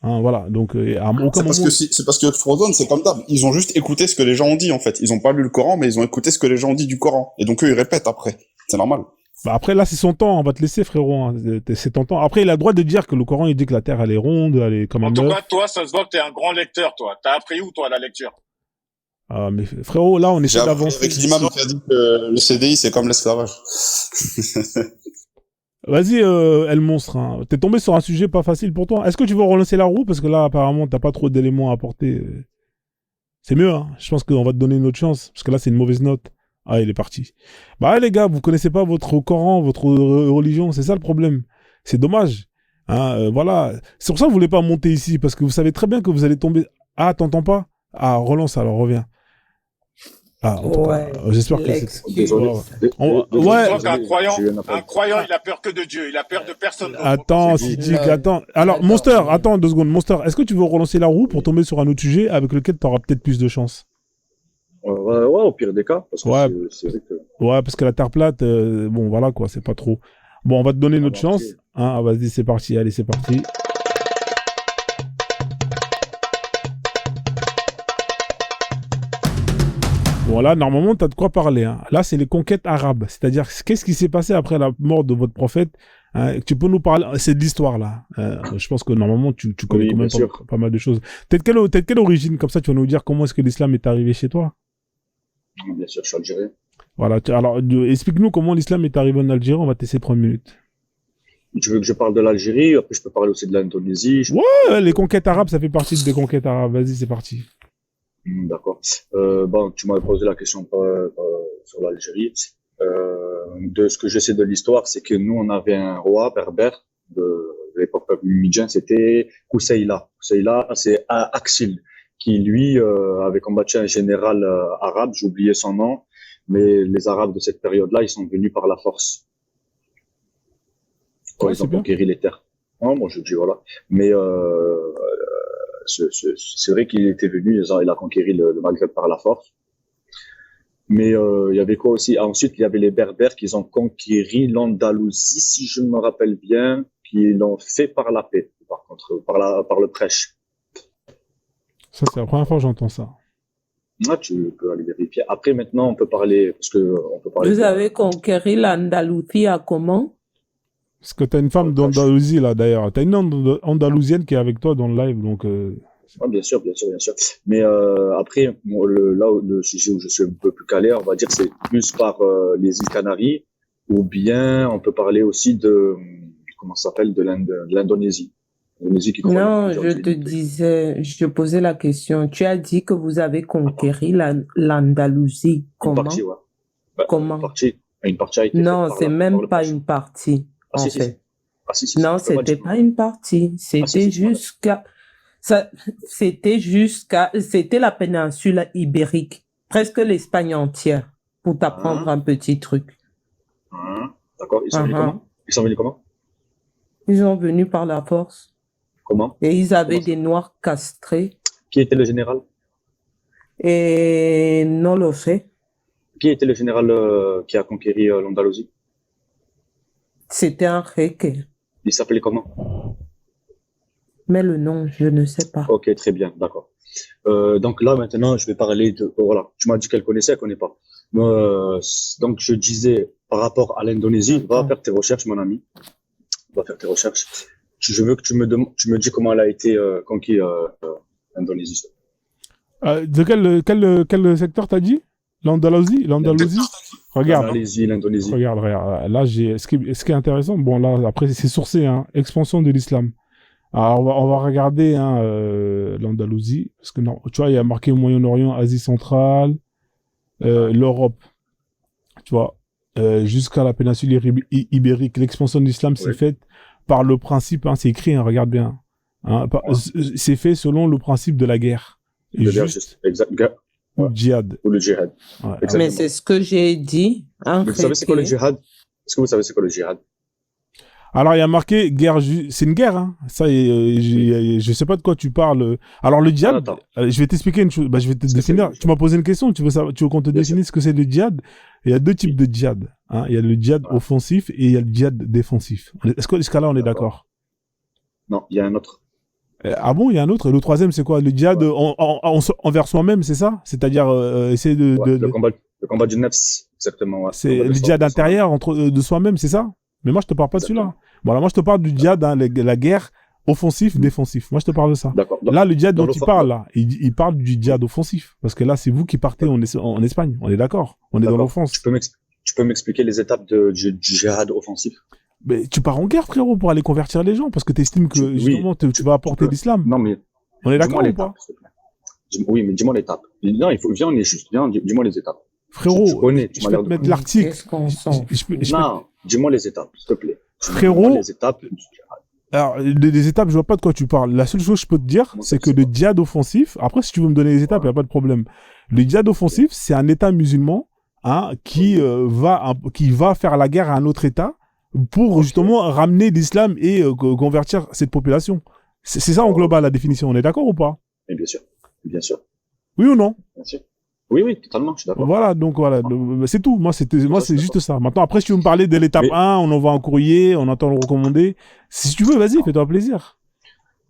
[SPEAKER 2] Hein, voilà, donc à aucun moment...
[SPEAKER 3] C'est parce que Frozone, c'est comme d'hab. Ils ont juste écouté ce que les gens ont dit, en fait. Ils ont pas lu le Coran, mais ils ont écouté ce que les gens ont dit du Coran. Et donc eux, ils répètent après. C'est normal.
[SPEAKER 2] Bah après, là, c'est son temps. On va te laisser, frérot. Hein. C'est ton temps. Après, il a le droit de dire que le Coran, il dit que la terre, elle est ronde, elle est comme un
[SPEAKER 4] En tout
[SPEAKER 2] œuf.
[SPEAKER 4] cas, toi, ça se voit que t'es un grand lecteur, toi. T'as appris où, toi, la lecture?
[SPEAKER 2] Ah, mais frérot, là, on
[SPEAKER 3] J'ai
[SPEAKER 2] essaie
[SPEAKER 3] appris
[SPEAKER 2] d'avancer.
[SPEAKER 3] avec l'imam qui a dit que le CDI, c'est comme l'esclavage.
[SPEAKER 2] Vas-y, El Monstre. Hein. T'es tombé sur un sujet pas facile pour toi. Est-ce que tu veux relancer la roue? Parce que là, apparemment, t'as pas trop d'éléments à apporter. C'est mieux, hein. Je pense qu'on va te donner une autre chance. Parce que là, c'est une mauvaise note. Ah, il est parti. Bah, les gars, vous connaissez pas votre Coran, votre religion. C'est ça le problème. C'est dommage. Hein, voilà. C'est pour ça que vous voulez pas monter ici. Parce que vous savez très bien que vous allez tomber. Ah, t'entends pas? Ah, relance alors, reviens. Ah, en tout cas, j'espère que c'est...
[SPEAKER 8] Désolé.
[SPEAKER 2] Ouais.
[SPEAKER 4] Un croyant, il a peur que de Dieu. Il a peur de personne d'autre.
[SPEAKER 2] Attends, Sidik, attends. Alors, Monster, attends 2 secondes. Monster, est-ce que tu veux relancer la roue pour tomber sur un autre sujet avec lequel tu auras peut-être plus de chance?
[SPEAKER 8] Ouais, au pire des cas. Parce que
[SPEAKER 2] Ouais.
[SPEAKER 8] c'est vrai que...
[SPEAKER 2] Ouais, parce que la terre plate, bon, voilà quoi, c'est pas trop. Bon, on va te donner une autre chance. Hein, vas-y, c'est parti. Allez, c'est parti. Bon, là, normalement, tu as de quoi parler. Hein. Là, c'est les conquêtes arabes. C'est-à-dire, qu'est-ce qui s'est passé après la mort de votre prophète, hein. Tu peux nous parler... C'est de l'histoire, là. Je pense que, normalement, tu connais quand même pas mal de choses. T'es de quelle origine? Comme ça, tu vas nous dire comment est-ce que l'islam est arrivé chez toi?
[SPEAKER 8] Bien sûr, je suis algérien.
[SPEAKER 2] Voilà. Alors, explique-nous comment l'islam est arrivé en Algérie. On va te laisser 3 minutes.
[SPEAKER 8] Tu veux que je parle de l'Algérie? Après, je peux parler aussi de l'Indonésie.
[SPEAKER 2] Ouais, les conquêtes arabes, ça fait partie des conquêtes arabes. Vas-y, c'est parti.
[SPEAKER 8] D'accord. Bon, tu m'avais posé la question sur l'Algérie. De ce que je sais de l'histoire, c'est que nous, on avait un roi berbère de l'époque numidien, c'était Kousseïla. Kousseïla, c'est Axil, qui lui avait combattu un général arabe, j'ai oublié son nom, mais les Arabes de cette période-là, ils sont venus par la force. Quand
[SPEAKER 2] Ouais,
[SPEAKER 8] ils
[SPEAKER 2] c'est
[SPEAKER 8] ont
[SPEAKER 2] bien.
[SPEAKER 8] conquéri les terres. Non, moi je dis voilà. Mais c'est vrai qu'il était venu, il a conquéri le Maghreb par la force. Mais il y avait quoi aussi? Ensuite, il y avait les Berbères qui ont conquéri l'Andalousie, si je me rappelle bien, qui l'ont fait par la paix, par contre, par le prêche.
[SPEAKER 2] Ça, c'est la première fois que j'entends ça.
[SPEAKER 8] Là, tu peux aller vérifier. Après, maintenant, on peut parler, parce que on peut parler
[SPEAKER 5] Vous avez conquéri l'Andalousie à comment?
[SPEAKER 2] Parce que t'as une femme d'Andalousie, là, d'ailleurs. T'as une Andalousienne qui est avec toi dans le live, donc...
[SPEAKER 8] Ah, bien sûr, bien sûr, bien sûr. Mais après, le sujet où je suis un peu plus calé, on va dire, c'est plus par les îles Canaries, ou bien on peut parler aussi de, comment ça s'appelle, de l'Indonésie. L'Indonésie qui comprend
[SPEAKER 5] Non,
[SPEAKER 8] plusieurs
[SPEAKER 5] je te
[SPEAKER 8] îles.
[SPEAKER 5] disais, je te posais la question. Tu as dit que vous avez conquéri l'Andalousie.
[SPEAKER 8] Une
[SPEAKER 5] Comment?
[SPEAKER 8] partie, ouais. Bah,
[SPEAKER 5] Comment?
[SPEAKER 8] Une partie a été faite
[SPEAKER 5] Non,
[SPEAKER 8] par
[SPEAKER 5] c'est
[SPEAKER 8] par
[SPEAKER 5] même
[SPEAKER 8] le
[SPEAKER 5] pas
[SPEAKER 8] prêche.
[SPEAKER 5] une partie,
[SPEAKER 8] Ah,
[SPEAKER 5] en
[SPEAKER 8] si, si, si.
[SPEAKER 5] fait.
[SPEAKER 8] Ah, si,
[SPEAKER 5] Non,
[SPEAKER 8] je peux pas
[SPEAKER 5] c'était
[SPEAKER 8] dire.
[SPEAKER 5] pas une partie.
[SPEAKER 8] Ah, si,
[SPEAKER 5] C'était
[SPEAKER 8] si, voilà.
[SPEAKER 5] c'était la péninsule ibérique. Presque l'Espagne entière. Pour t'apprendre un petit truc.
[SPEAKER 8] D'accord, ils sont venus comment? Ils sont venus comment?
[SPEAKER 5] Ils sont venus par la force.
[SPEAKER 8] Comment?
[SPEAKER 5] Et ils avaient
[SPEAKER 8] Comment ça?
[SPEAKER 5] des Noirs castrés.
[SPEAKER 8] Qui était le général?
[SPEAKER 5] Et non le fait.
[SPEAKER 8] Qui était le général qui a conquéri l'Andalousie?
[SPEAKER 5] C'était un Reque.
[SPEAKER 8] Il s'appelait comment?
[SPEAKER 5] Mais le nom, je ne sais pas.
[SPEAKER 8] Ok, très bien, d'accord. Donc là, maintenant, je vais parler de... Voilà, tu m'as dit qu'elle connaissait, elle connaît pas. Donc, je disais, par rapport à l'Indonésie, va faire tes recherches, mon ami. Va faire tes recherches. Je veux que tu me dis comment elle a été conquise, l'Indonésie.
[SPEAKER 2] De quel secteur t'as dit? L'Andalousie? Regarde.
[SPEAKER 8] L'Indonésie.
[SPEAKER 2] Regarde. Là, ce qui est intéressant, bon, là, après, c'est sourcé, hein, expansion de l'islam. Alors, on va regarder hein, l'Andalousie, parce que non, tu vois, il y a marqué Moyen-Orient, Asie centrale, l'Europe, tu vois, jusqu'à la péninsule ibérique. L'expansion de l'islam s'est faite par le principe, hein, c'est écrit, hein, regarde bien, hein, c'est fait selon le principe de la guerre. Et juste, ou djihad.
[SPEAKER 8] Ou le djihad.
[SPEAKER 2] Ouais,
[SPEAKER 5] mais c'est ce que j'ai dit.
[SPEAKER 8] Vous savez c'est quoi le djihad? Est-ce que vous savez c'est quoi le djihad?
[SPEAKER 2] Alors, il y a marqué guerre, c'est une guerre, hein. Ça, je sais pas de quoi tu parles. Alors, le djihad, je vais t'expliquer une chose. Bah, je vais te définir. Tu m'as posé une question. Tu veux qu'on te définisse ce que c'est le djihad? Il y a deux types de djihad, hein. Il y a le djihad offensif et il y a le djihad défensif. Est-ce que jusqu'à là, on est d'accord? Non,
[SPEAKER 8] il y a un autre.
[SPEAKER 2] Ah bon, il y a un autre. Et le troisième, c'est quoi? Le djihad envers soi-même, c'est ça? C'est-à-dire essayer
[SPEAKER 8] le combat du nafs, exactement. Ouais.
[SPEAKER 2] C'est le djihad intérieur de soi-même, c'est ça? Mais moi, je te parle pas de celui-là. Bon, alors moi, je te parle du djihad, hein, la guerre offensif-défensif. Moi, je te parle de ça. Là, le djihad dont il parle, là, il parle du djihad offensif. Parce que là, c'est vous qui partez en Espagne. On est d'accord? On est dans l'offense.
[SPEAKER 8] Tu peux m'expliquer les étapes du djihad offensif?
[SPEAKER 2] Mais tu pars en guerre, frérot, pour aller convertir les gens, parce que tu estimes que, justement, tu vas apporter l'islam.
[SPEAKER 8] Non, mais...
[SPEAKER 2] On est d'accord ou pas?
[SPEAKER 8] Oui, mais dis-moi l'étape. Non, viens, on est juste. Viens, dis-moi les étapes.
[SPEAKER 2] Frérot, je peux te mettre l'article.
[SPEAKER 8] Non, dis-moi les étapes, s'il te plaît.
[SPEAKER 2] Frérot,
[SPEAKER 8] les étapes.
[SPEAKER 2] Alors, les étapes, je vois pas de quoi tu parles. La seule chose que je peux te dire, c'est que le djihad offensif, après, si tu veux me donner les étapes, il n'y a pas de problème. Le djihad offensif, c'est un État musulman, hein, qui va faire la guerre à un autre État pour justement ramener l'islam et convertir cette population. C'est ça en global la définition. On est d'accord ou pas?
[SPEAKER 8] Et bien sûr, bien sûr.
[SPEAKER 2] Oui ou non?
[SPEAKER 8] Bien sûr. Oui, totalement, je suis d'accord.
[SPEAKER 2] Voilà, donc voilà, c'est tout. Moi, c'est juste ça. Maintenant, après, si tu veux me parler de l'étape 1, on envoie un courrier, on entend le recommander. Si tu veux, vas-y, fais-toi plaisir.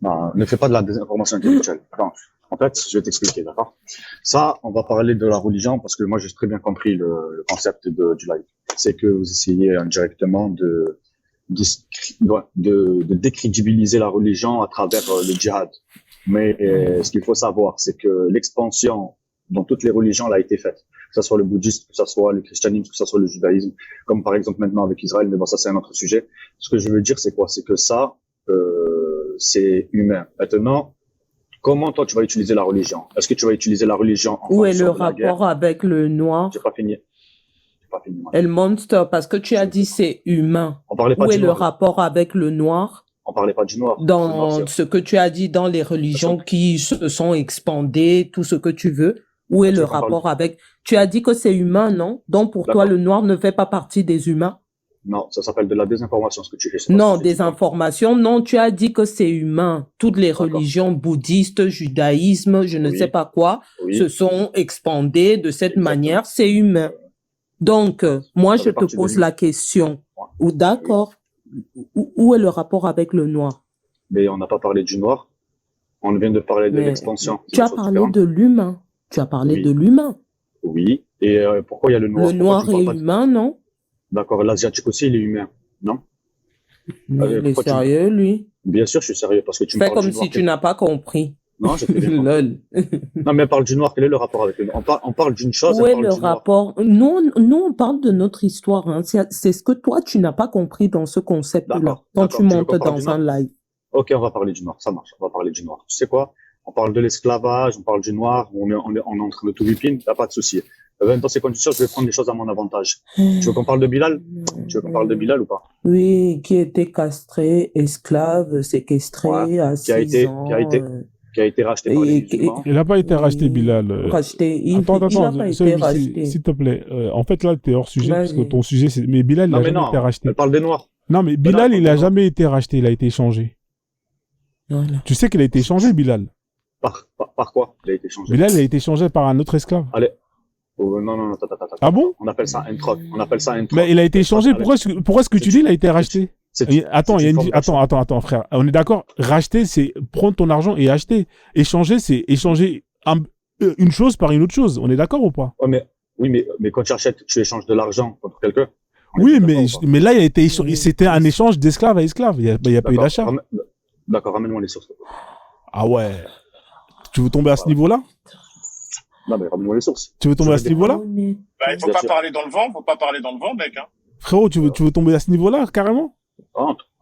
[SPEAKER 8] Non, ne fais pas de la désinformation intellectuelle. Non, en fait, je vais t'expliquer, d'accord? Ça, on va parler de la religion parce que moi, j'ai très bien compris le concept du live. C'est que vous essayez indirectement de décrédibiliser la religion à travers le djihad. Mais ce qu'il faut savoir, c'est que l'expansion dans toutes les religions, elle a été faite. ce soit le bouddhisme, que ce soit le christianisme, que ce soit le judaïsme, comme par exemple maintenant avec Israël, mais bon, ça c'est un autre sujet. Ce que je veux dire, c'est quoi? C'est que ça, c'est humain. Maintenant, comment toi tu vas utiliser la religion? Est-ce que tu vas utiliser la religion en
[SPEAKER 5] Où est le
[SPEAKER 8] fonction de la guerre?
[SPEAKER 5] rapport avec le noir?
[SPEAKER 8] J'ai pas fini. Moi.
[SPEAKER 5] Et le monster, parce que tu as dit c'est humain.
[SPEAKER 8] On parlait pas
[SPEAKER 5] Où est
[SPEAKER 8] du
[SPEAKER 5] le
[SPEAKER 8] noir.
[SPEAKER 5] rapport avec le noir?
[SPEAKER 8] On parlait pas du noir. Le noir,
[SPEAKER 5] Dans ce que tu as dit, dans les religions qui se sont expandées, tout ce que tu veux, où est
[SPEAKER 8] Tu
[SPEAKER 5] le
[SPEAKER 8] veux qu'on parle-
[SPEAKER 5] rapport avec? Tu as dit que c'est humain, non? Donc pour toi,
[SPEAKER 8] D'accord.
[SPEAKER 5] le noir ne fait pas partie des humains?
[SPEAKER 8] Non, ça s'appelle de la désinformation, ce que tu fais.
[SPEAKER 5] Non, des informations. Non, tu as dit que c'est humain. Toutes les
[SPEAKER 8] D'accord.
[SPEAKER 5] religions bouddhistes, judaïsme, je ne
[SPEAKER 8] Oui.
[SPEAKER 5] sais pas quoi,
[SPEAKER 8] Oui.
[SPEAKER 5] se sont expandées de cette
[SPEAKER 8] Exactement.
[SPEAKER 5] manière. C'est humain. Donc, moi,
[SPEAKER 8] Ça
[SPEAKER 5] je
[SPEAKER 8] fait
[SPEAKER 5] te
[SPEAKER 8] partie de
[SPEAKER 5] pose
[SPEAKER 8] l'humain.
[SPEAKER 5] la question.
[SPEAKER 8] Ouais.
[SPEAKER 5] Ou d'accord. Où est le rapport avec le noir?
[SPEAKER 8] Mais on n'a pas parlé du noir. On vient de parler de
[SPEAKER 5] Mais
[SPEAKER 8] l'expansion. C'est
[SPEAKER 5] tu
[SPEAKER 8] une
[SPEAKER 5] as
[SPEAKER 8] chose
[SPEAKER 5] parlé
[SPEAKER 8] différente.
[SPEAKER 5] de l'humain. Tu as parlé
[SPEAKER 8] Oui.
[SPEAKER 5] de l'humain.
[SPEAKER 8] Oui. Et pourquoi il y a le noir?
[SPEAKER 5] Le
[SPEAKER 8] Pourquoi
[SPEAKER 5] noir
[SPEAKER 8] tu parles
[SPEAKER 5] est
[SPEAKER 8] pas de-
[SPEAKER 5] humain, non?
[SPEAKER 8] D'accord, l'asiatique aussi, il est humain. Non?
[SPEAKER 5] Mais il est
[SPEAKER 8] pourquoi tu-
[SPEAKER 5] sérieux, lui.
[SPEAKER 8] Bien sûr, je suis sérieux parce que tu me
[SPEAKER 5] Fais
[SPEAKER 8] parles
[SPEAKER 5] comme
[SPEAKER 8] du noir.
[SPEAKER 5] si tu n'as pas compris.
[SPEAKER 8] Non, j'ai très bien compris.
[SPEAKER 5] Lol.
[SPEAKER 8] Non, mais parle du noir. Quel est le rapport avec le noir? On parle d'une chose,
[SPEAKER 5] Où
[SPEAKER 8] on
[SPEAKER 5] est
[SPEAKER 8] parle
[SPEAKER 5] le
[SPEAKER 8] du noir.
[SPEAKER 5] rapport? Nous, on parle de notre histoire. Hein. C'est ce que toi, tu n'as pas compris dans ce concept-là.
[SPEAKER 8] D'accord,
[SPEAKER 5] Quand
[SPEAKER 8] d'accord.
[SPEAKER 5] tu
[SPEAKER 8] Tu veux
[SPEAKER 5] montes
[SPEAKER 8] qu'on parle du
[SPEAKER 5] dans un live.
[SPEAKER 8] Ok, on va parler du noir. Ça marche. On va parler du noir. Tu sais quoi? On parle de l'esclavage, on parle du noir, on est en train de tout lupine. T'as pas de souci. Dans ces conditions, je vais prendre les choses à mon avantage. Tu veux qu'on parle de Bilal? Tu veux qu'on parle de Bilal ou pas?
[SPEAKER 5] Oui, qui était castré, esclave, séquestré
[SPEAKER 8] Ouais,
[SPEAKER 5] à
[SPEAKER 8] qui a
[SPEAKER 5] 6
[SPEAKER 8] été-
[SPEAKER 5] ans.
[SPEAKER 8] Qui a été racheté par les
[SPEAKER 5] Et-
[SPEAKER 8] musulmans.
[SPEAKER 2] Il n'a pas été racheté,
[SPEAKER 5] Oui.
[SPEAKER 2] Bilal.
[SPEAKER 5] Racheté. Il
[SPEAKER 2] Attends,
[SPEAKER 5] n'a pas été racheté.
[SPEAKER 2] s'il te plaît. En fait, là, t'es hors sujet, parce que
[SPEAKER 5] Vas-y.
[SPEAKER 2] ton sujet, c'est... Mais Bilal, il
[SPEAKER 8] Non,
[SPEAKER 2] n'a
[SPEAKER 8] mais
[SPEAKER 2] jamais
[SPEAKER 8] non.
[SPEAKER 2] été racheté.
[SPEAKER 8] Elle parle des noirs.
[SPEAKER 2] Non, mais
[SPEAKER 8] non,
[SPEAKER 2] Bilal, il
[SPEAKER 8] non.
[SPEAKER 2] n'a jamais été racheté, il a été échangé.
[SPEAKER 5] Voilà.
[SPEAKER 2] Tu sais qu'il a été échangé, Bilal.
[SPEAKER 8] Par quoi? Il a été changé.
[SPEAKER 2] Bilal, il a été échangé par un autre esclave.
[SPEAKER 8] Oh, non, attends.
[SPEAKER 2] Ah bon?
[SPEAKER 8] On appelle ça un troc.
[SPEAKER 2] Mais il a été échangé. Pourquoi est-ce que tu dis il a été racheté? Attends, attends, frère. On est d'accord. Racheter, c'est prendre ton argent et acheter. Échanger, c'est échanger une chose par une autre chose. On est d'accord ou pas?
[SPEAKER 8] Oui, mais quand tu achètes, tu échanges de l'argent contre quelqu'un.
[SPEAKER 2] Oui, mais là, il a été échangé. C'était un échange d'esclave à esclave. Il y a pas eu d'achat.
[SPEAKER 8] D'accord, ramène-moi les sources.
[SPEAKER 2] Ah ouais. Tu veux tomber à ce niveau-là?
[SPEAKER 8] Non, mais ramène-moi les sources.
[SPEAKER 2] Tu veux tomber à ce niveau-là?
[SPEAKER 4] Bah, il faut
[SPEAKER 8] Bien
[SPEAKER 4] pas
[SPEAKER 8] sûr.
[SPEAKER 4] parler dans le vent, mec, hein.
[SPEAKER 2] Frérot, tu veux tomber à ce niveau-là, carrément?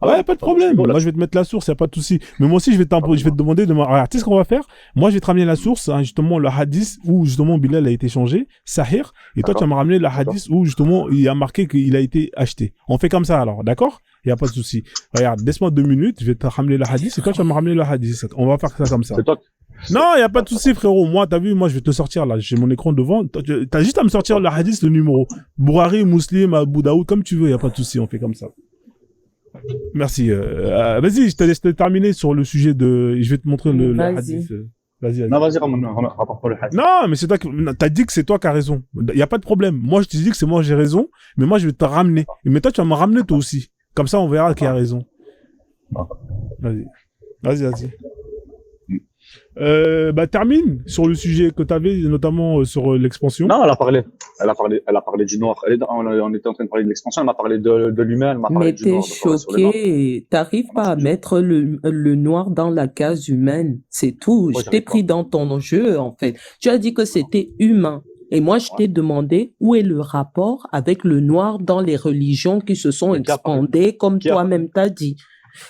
[SPEAKER 2] Ouais, pas de problème. Moi, je vais te mettre la source, y a pas de souci. Mais moi aussi, je vais te demander de regarde, tu sais ce qu'on va faire? Moi, je vais te ramener la source, hein, justement, le hadith où, justement, Bilal a été changé, Sahir. Et toi, tu vas me ramener le hadith où, justement, il y a marqué qu'il a été acheté. On fait comme ça, alors. D'accord? Y a pas de souci. Regarde, laisse-moi 2 minutes, je vais te ramener le hadith et toi, tu vas me ramener le hadith. On va faire ça comme ça.
[SPEAKER 8] C'est toi.
[SPEAKER 2] Non, y a pas de souci, frérot. Moi, t'as vu, moi, je vais te sortir, là. J'ai mon écran devant. T'as juste à me sortir le hadith, le numéro. Bouhari, Muslim, Abu Daoud, comme tu veux, y a pas de souci, on fait comme ça. Merci. Vas-y, je te laisse terminer sur le sujet de. Je vais te montrer le hadith. Vas-y.
[SPEAKER 8] Non, vas-y, rapporte-moi le hadith.
[SPEAKER 2] Non, mais c'est toi qui. T'as dit que c'est toi qui as raison. Y a pas de problème. Moi, je te dis que c'est moi j'ai raison, mais moi, je vais te ramener. Mais toi, tu vas me ramener toi aussi. Comme ça, on verra qui a raison. Vas-y. Termine sur le sujet que tu avais, notamment sur l'expansion.
[SPEAKER 8] Non, elle a parlé du noir. On était en train de parler de l'expansion, elle m'a parlé de l'humain, elle m'a parlé
[SPEAKER 5] Mais
[SPEAKER 8] du
[SPEAKER 5] t'es
[SPEAKER 8] noir.
[SPEAKER 5] choqué, t'arrives pas à mettre le noir dans la case humaine, c'est tout. Je t'ai pris dans ton jeu, en fait. Tu as dit que c'était humain. Et moi, je t'ai demandé où est le rapport avec le noir dans les religions qui se sont expandées, comme toi-même t'as dit.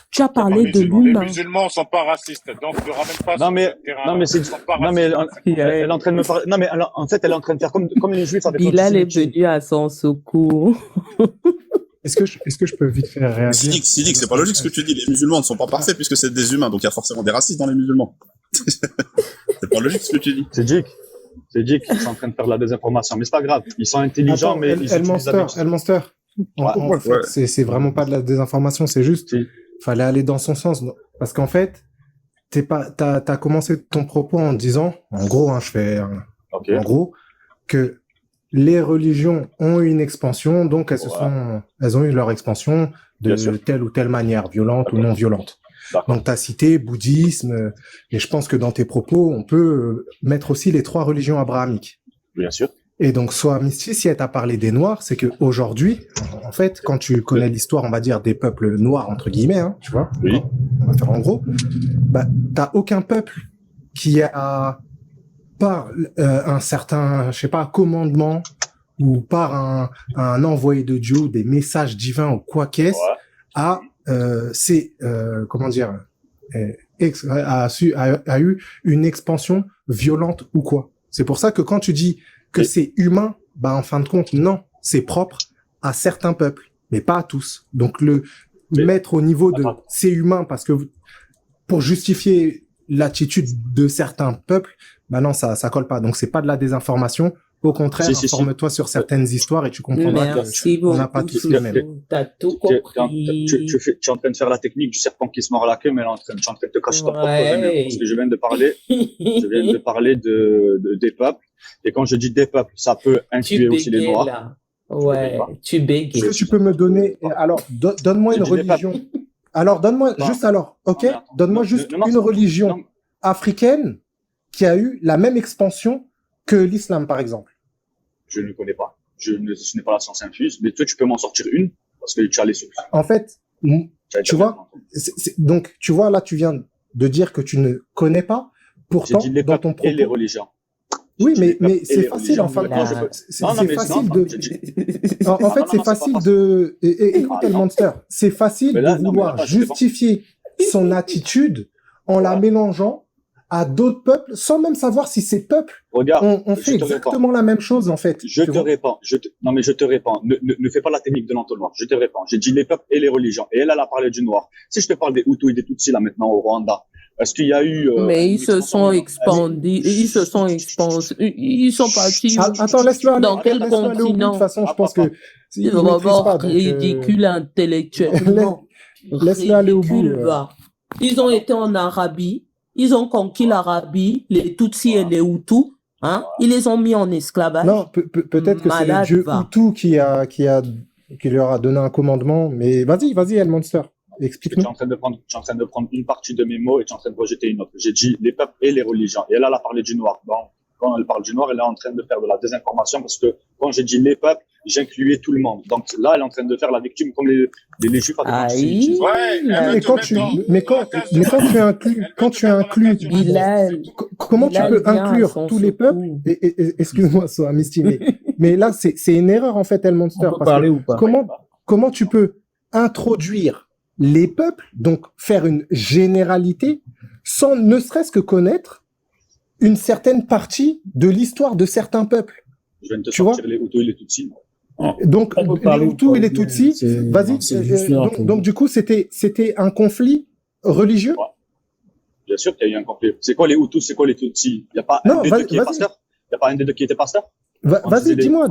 [SPEAKER 5] Tu as parlé de l'humain.
[SPEAKER 4] Les musulmans sont pas racistes, donc ne ramène pas
[SPEAKER 8] Non, mais elle est en train de me parler. Non, mais en fait, elle est en train de faire comme les juifs avec
[SPEAKER 5] Bilal est venu à son secours.
[SPEAKER 9] Est-ce que je peux vite faire réagir?
[SPEAKER 3] Sidique, c'est pas logique ce que tu dis. Les musulmans ne sont pas parfaits puisque c'est des humains, donc il y a forcément des racistes dans les musulmans. C'est pas logique ce que tu dis.
[SPEAKER 8] C'est Dick, ils sont en train de faire de la désinformation, mais c'est pas grave. Ils sont intelligents,
[SPEAKER 9] Attends,
[SPEAKER 8] mais ils utilisent la
[SPEAKER 9] Monster. En fait, c'est vraiment pas de la désinformation, c'est juste, fallait aller dans son sens. Parce qu'en fait, t'as commencé ton propos en disant, en gros, en gros, que les religions ont eu une expansion, donc elles ont eu leur expansion de telle ou telle manière, violente ou non violente. Donc, tu as cité bouddhisme, et je pense que dans tes propos, on peut mettre aussi les 3 religions abrahamiques.
[SPEAKER 8] Bien sûr.
[SPEAKER 9] Et donc, soit Misty, si elle t'a parlé des Noirs, c'est que aujourd'hui, en fait, quand tu connais l'histoire, on va dire, des peuples noirs, entre guillemets, hein, tu vois,
[SPEAKER 8] oui.
[SPEAKER 9] On va faire en gros, t'as aucun peuple qui a par un certain, je sais pas, commandement ou par un envoyé de Dieu, des messages divins ou quoi qu'est-ce, a comment dire, a eu une expansion violente ou quoi. C'est pour ça que quand tu dis que c'est humain, bah en fin de compte, non, c'est propre à certains peuples, mais pas à tous. Donc mettre au niveau de c'est humain parce que pour justifier l'attitude de certains peuples, bah non, ça colle pas. Donc c'est pas de la désinformation. Au contraire, informe-toi sur certaines histoires et tu comprendras qu'on n'a pas tous les mêmes.
[SPEAKER 5] T'as tout compris.
[SPEAKER 8] Tu es en train de faire la technique du serpent qui se mord la queue, mais tu es en train de te cacher ta propre réunion. Parce que je viens de parler des peuples. Et quand je dis des peuples, ça peut inclure aussi les Noirs.
[SPEAKER 5] Là. Ouais, tu bégayes.
[SPEAKER 9] Est-ce que tu peux me donner, alors, donne-moi une religion. Alors, donne-moi, ok? Donne-moi juste une religion africaine qui a eu la même expansion que l'islam, par exemple.
[SPEAKER 8] Je ne connais pas. Ce n'est pas la science infuse, mais toi, tu peux m'en sortir une, parce que tu as les sources.
[SPEAKER 9] En fait, tu vois, donc, tu vois, là, tu viens de dire que tu ne connais pas, pourtant, dans ton propos.
[SPEAKER 8] Et les religions.
[SPEAKER 9] Oui, mais c'est facile, en fait. C'est facile de, en fait, c'est facile de, écoute, El Monster, c'est facile de vouloir justifier son attitude en la mélangeant à d'autres peuples sans même savoir si ces peuples ont fait exactement la même chose, en fait.
[SPEAKER 8] Je te réponds. Ne fais pas la technique de l'entonnoir. Je te réponds. J'ai dit les peuples et les religions. Et elle a parlé du noir. Si je te parle des Hutus et des Tutsis, là, maintenant, au Rwanda, est-ce qu'il y a eu...
[SPEAKER 5] mais ils se sont expandés. Ils sont partis.
[SPEAKER 9] Attends, laisse-le aller.
[SPEAKER 5] Dans quel continent?
[SPEAKER 9] De toute façon, je pense que...
[SPEAKER 5] Il va avoir ridicule intellectuellement.
[SPEAKER 9] Laisse-le aller au bout.
[SPEAKER 5] Ils ont été en Arabie. Ils ont conquis l'Arabie, les Tutsis et les Hutus, hein. Ils les ont mis en esclavage.
[SPEAKER 9] Non, peut-être que c'est le dieu Hutu qui leur a donné un commandement, mais vas-y, El Monster. Explique-nous.
[SPEAKER 8] Tu es en train de prendre une partie de mes mots et tu es en train de rejeter une autre. J'ai dit les peuples et les religions. Et elle a parlé du noir. Bon, quand elle parle du noir, elle est en train de faire de la désinformation parce que quand j'ai dit les peuples, j'incluais tout le monde. Donc là, elle est en train de faire la victime comme les juifs à
[SPEAKER 9] quand tu inclus, comment tu peux inclure tous les peuples? Excuse-moi, ça, Misty, mais là, c'est une erreur, en fait, El Monster. Comment tu peux introduire les peuples, donc faire une généralité, sans ne serait-ce que connaître une certaine partie de l'histoire de certains peuples?
[SPEAKER 8] Je viens de te sortir les Hutus et les Tutsis.
[SPEAKER 9] Donc, les Hutus et les Tutsis, vas-y, donc du coup, c'était un conflit religieux?
[SPEAKER 8] Ouais. Bien sûr qu'il y a eu un conflit. C'est quoi les Hutus, c'est quoi les Tutsis? Il n'y a pas un des deux qui est pasteur? Il n'y a pas un des deux qui était pasteur?
[SPEAKER 9] Vas-y, dis-moi,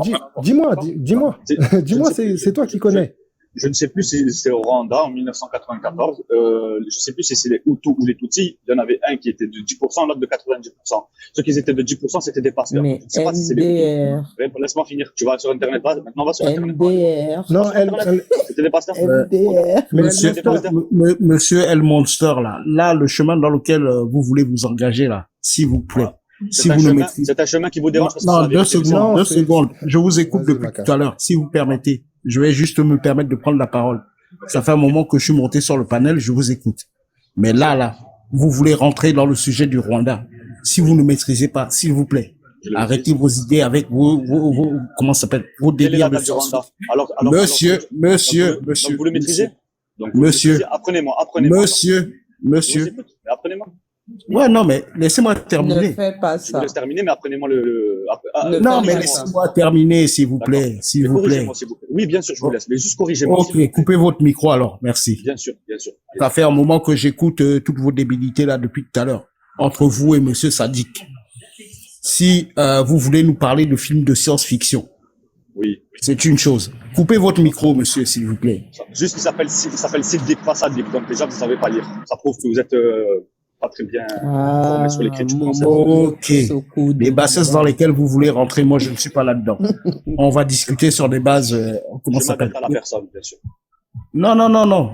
[SPEAKER 9] c'est toi qui connais.
[SPEAKER 8] Je ne sais plus si c'est au Rwanda en 1994. Je ne sais plus si c'est les Hutus ou les Tutsis. Il y en avait un qui était de 10%, l'autre de 90%. Ceux qui étaient de 10%, c'était des pasteurs.
[SPEAKER 5] Mais
[SPEAKER 8] je ne sais pas si c'est les Hutus. Laisse-moi finir. Tu vas sur Internet. Maintenant, on va sur Internet.
[SPEAKER 9] Non,
[SPEAKER 8] c'était des pasteurs.
[SPEAKER 10] Monsieur El Monster, là, le chemin dans lequel vous voulez vous engager, là, s'il vous plaît.
[SPEAKER 8] C'est un chemin qui vous dérange.
[SPEAKER 10] Non, 2 secondes. Je vous écoute depuis tout à l'heure. Si vous permettez, je vais juste me permettre de prendre la parole. Ça fait un moment que je suis monté sur le panel, je vous écoute. Mais là, vous voulez rentrer dans le sujet du Rwanda. Si vous ne maîtrisez pas, s'il vous plaît, arrêtez vos idées avec vos comment ça s'appelle, vos délires de science. Monsieur.
[SPEAKER 8] Vous le maîtrisez?
[SPEAKER 10] Monsieur.
[SPEAKER 8] Apprenez-moi.
[SPEAKER 10] Monsieur.
[SPEAKER 8] Apprenez-moi.
[SPEAKER 10] Ouais, non, mais laissez-moi terminer.
[SPEAKER 5] Ne fais pas ça.
[SPEAKER 8] Je vous laisse terminer, mais apprenez-moi
[SPEAKER 10] non, mais laissez-moi terminer, s'il vous plaît. S'il vous plaît.
[SPEAKER 8] Oui, bien sûr, je vous laisse. Mais juste corrigez-moi.
[SPEAKER 10] Ok, coupez votre micro alors. Merci.
[SPEAKER 8] Bien sûr.
[SPEAKER 10] Ça fait un moment que j'écoute toutes vos débilités là depuis tout à l'heure. Entre vous et monsieur Sadik. Si vous voulez nous parler de films de science-fiction.
[SPEAKER 8] Oui.
[SPEAKER 10] C'est une chose. Coupez votre micro, monsieur, s'il vous plaît.
[SPEAKER 8] Juste, il s'appelle Siddiq, pas Sadik. Donc déjà, vous savez pas lire. Ça prouve que vous êtes pas très bien formé sur l'écriture française.
[SPEAKER 10] Ok. Les bassesses dans lesquelles vous voulez rentrer, moi, je ne suis pas là-dedans. On va discuter sur des bases, comment ça s'appelle?
[SPEAKER 8] Je m'adapte à la personne, bien sûr.
[SPEAKER 10] Non.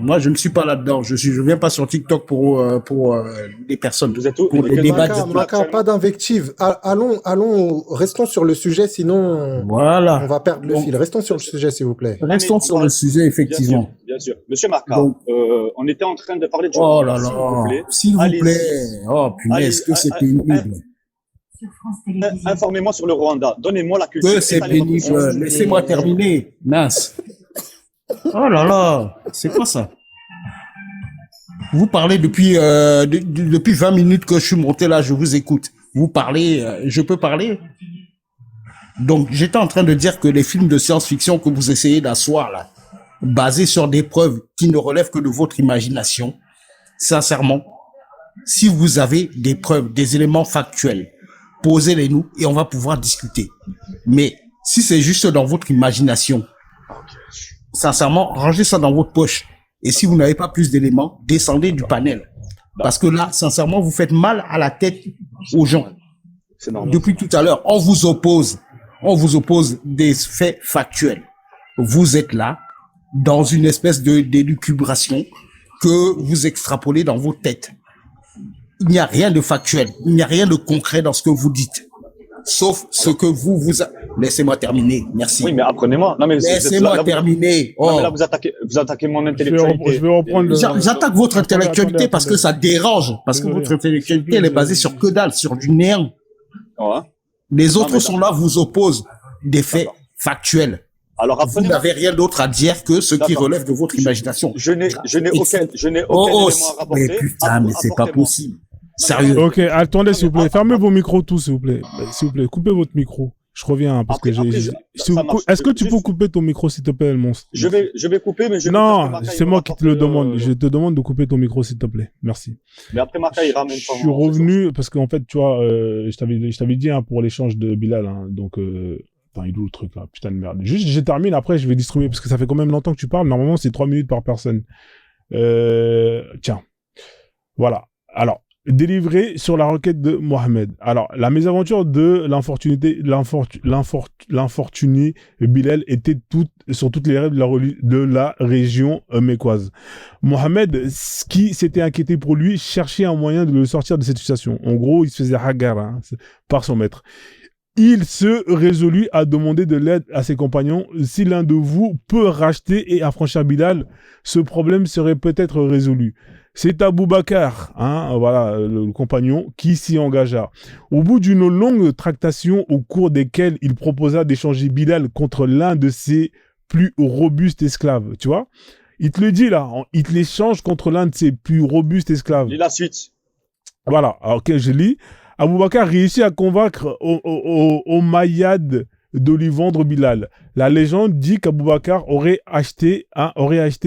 [SPEAKER 10] Moi, je ne suis pas là-dedans. Je viens pas sur TikTok pour des personnes.
[SPEAKER 8] Vous êtes où?
[SPEAKER 10] Pour les débats.
[SPEAKER 9] Maka, pas d'invective. Restons sur le sujet, sinon.
[SPEAKER 10] Voilà.
[SPEAKER 9] On va perdre le fil. Restons sur le sujet, s'il vous plaît.
[SPEAKER 10] Restons sur le sujet, effectivement.
[SPEAKER 8] Bien sûr. Monsieur Maka, on était en train de parler de...
[SPEAKER 10] Oh là là. S'il vous plaît. Oh, punaise, que c'est pénible.
[SPEAKER 8] Informez-moi sur le Rwanda. Donnez-moi la culture.
[SPEAKER 10] Que c'est
[SPEAKER 8] étalez votre
[SPEAKER 10] pénible.
[SPEAKER 8] science.
[SPEAKER 10] Laissez-moi terminer. Mince. Oh là là. C'est quoi ça? Vous parlez depuis 20 minutes que je suis monté là, je vous écoute. Vous parlez, je peux parler? Donc, j'étais en train de dire que les films de science-fiction que vous essayez d'asseoir là, basés sur des preuves qui ne relèvent que de votre imagination, sincèrement, si vous avez des preuves, des éléments factuels, posez-les nous et on va pouvoir discuter. Mais si c'est juste dans votre imagination, sincèrement, rangez ça dans votre poche. Et si vous n'avez pas plus d'éléments, descendez du panel. Parce que là, sincèrement, vous faites mal à la tête aux gens.
[SPEAKER 8] C'est normal.
[SPEAKER 10] Depuis tout à l'heure, on vous oppose des faits factuels. Vous êtes là, dans une espèce d'élucubration que vous extrapolez dans vos têtes. Il n'y a rien de factuel, il n'y a rien de concret dans ce que vous dites. Sauf ce que vous... Laissez-moi terminer, merci.
[SPEAKER 8] Oui, mais apprenez-moi. Non, mais
[SPEAKER 10] laissez-moi terminer.
[SPEAKER 8] Non, mais là, vous attaquez mon intellectualité.
[SPEAKER 2] Je vais reprendre
[SPEAKER 10] J'attaque votre intellectualité parce que ça dérange. Parce que votre intellectualité, elle est basée sur que dalle, sur du néant.
[SPEAKER 8] Ouais.
[SPEAKER 10] Les autres sont là, vous opposent des faits factuels.
[SPEAKER 8] Alors,
[SPEAKER 10] vous n'avez rien d'autre à dire que ce qui relève de votre imagination.
[SPEAKER 8] Je n'ai aucun élément à rapporter.
[SPEAKER 10] Mais putain, mais c'est pas possible. Sérieux.
[SPEAKER 2] Ok, attendez, s'il vous plaît. Fermez vos micros tous, s'il vous plaît. S'il vous plaît, coupez votre micro. Je reviens, hein, parce que est-ce que tu peux couper ton micro, s'il te plaît, le monstre?
[SPEAKER 8] Je vais couper, mais
[SPEAKER 2] non, c'est moi qui te le demande. Je te demande de couper ton micro, s'il te plaît. Merci.
[SPEAKER 8] Mais après, Maka, il ramène pas.
[SPEAKER 2] Je suis revenu, parce qu'en fait, tu vois, je t'avais dit, hein, pour l'échange de Bilal, hein, donc, attends, il est où le truc, là? Putain de merde. Juste, je termine, après, je vais distribuer, parce que ça fait quand même longtemps que tu parles. Normalement, c'est 3 minutes par personne. Tiens. Voilà. Alors, délivré sur la requête de Mohamed. Alors, la mésaventure de l'infortuné Bilal était sur toutes les règles de la région mécoise. Mohamed, qui s'était inquiété pour lui, cherchait un moyen de le sortir de cette situation. En gros, il se faisait hagar, hein, par son maître. Il se résolut à demander de l'aide à ses compagnons. Si l'un de vous peut racheter et affranchir Bilal, ce problème serait peut-être résolu. C'est Abou Bakr, hein, voilà, le compagnon, qui s'y engagea. Au bout d'une longue tractation au cours desquelles il proposa d'échanger Bilal contre l'un de ses plus robustes esclaves, tu vois. Il te le dit là, il te l'échange contre l'un de ses plus robustes esclaves.
[SPEAKER 8] Lis la suite.
[SPEAKER 2] Voilà, ok, je lis. Abou Bakr réussit à convaincre au Mayad de lui vendre Bilal. La légende dit qu'Abou Bakr aurait acheté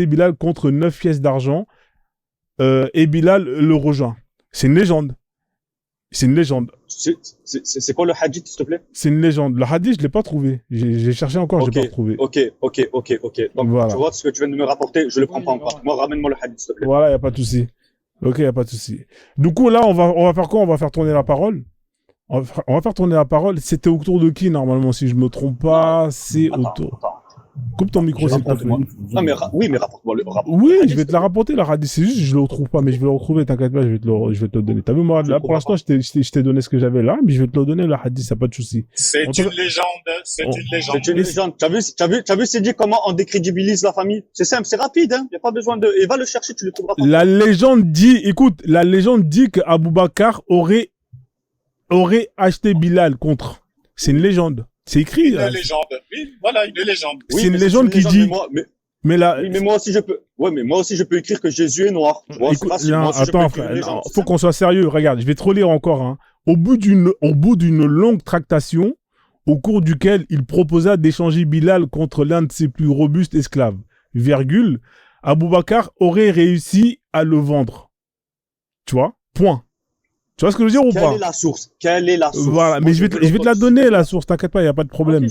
[SPEAKER 2] Bilal contre 9 pièces d'argent. Et Bilal le rejoint. C'est une légende. C'est une légende.
[SPEAKER 8] C'est quoi le hadith, s'il te plaît?
[SPEAKER 2] C'est une légende. Le hadith, je l'ai pas trouvé. J'ai cherché encore, je l'ai pas trouvé.
[SPEAKER 8] Ok. Donc, voilà. Tu vois ce que tu viens de me rapporter, je le prends pas encore. Moi, ramène-moi le hadith, s'il te plaît.
[SPEAKER 2] Voilà, y a pas de souci. Ok, y a pas de souci. Du coup, là, on va faire quoi? On va faire tourner la parole. On va faire tourner la parole. C'était autour de qui, normalement? Si je me trompe pas, c'est autour... Coupe ton micro, s'il te plaît.
[SPEAKER 8] Non, mais rapporte-moi le rapport.
[SPEAKER 2] Oui, je vais te la rapporter, la hadith. C'est juste, je le retrouve pas, mais je vais le retrouver, t'inquiète pas, je vais te le donner. T'as vu, moi, là, pour l'instant, je t'ai donné ce que j'avais là, mais je vais te le donner, la hadith, y a pas de souci.
[SPEAKER 4] C'est une légende, c'est une légende.
[SPEAKER 8] C'est une légende. T'as vu, c'est dit comment on décrédibilise la famille? C'est simple, c'est rapide, hein. Y a pas besoin de, et va le chercher, tu le trouveras pas.
[SPEAKER 2] La légende dit que Abou Bakr aurait acheté Bilal contre. C'est une légende. C'est écrit.
[SPEAKER 4] Une légende. Oui, voilà, une légende.
[SPEAKER 2] Oui, c'est une légende qui dit.
[SPEAKER 8] Mais moi aussi je peux. Ouais, mais moi aussi je peux écrire que Jésus est noir.
[SPEAKER 2] Écoute, attends, frère. Faut qu'on soit sérieux. Regarde, je vais te relire encore. Hein. Au bout d'une longue tractation, au cours duquel il proposa d'échanger Bilal contre l'un de ses plus robustes esclaves, virgule, Abou Bakr aurait réussi à le vendre. Tu vois? Point. Tu vois ce que je veux dire ou pas?
[SPEAKER 8] Quelle est la source?
[SPEAKER 2] Voilà, mais je vais te la donner, la source, t'inquiète pas, il n'y a pas de problème.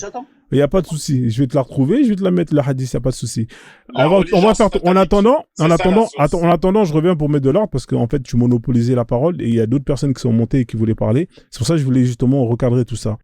[SPEAKER 2] Il n'y a pas de souci. Je vais te la retrouver, je vais te la mettre, la hadith, il n'y a pas de souci. On va faire, en attendant, je reviens pour mettre de l'ordre parce qu'en fait, tu monopolisais la parole et il y a d'autres personnes qui sont montées et qui voulaient parler. C'est pour ça que je voulais justement recadrer tout ça.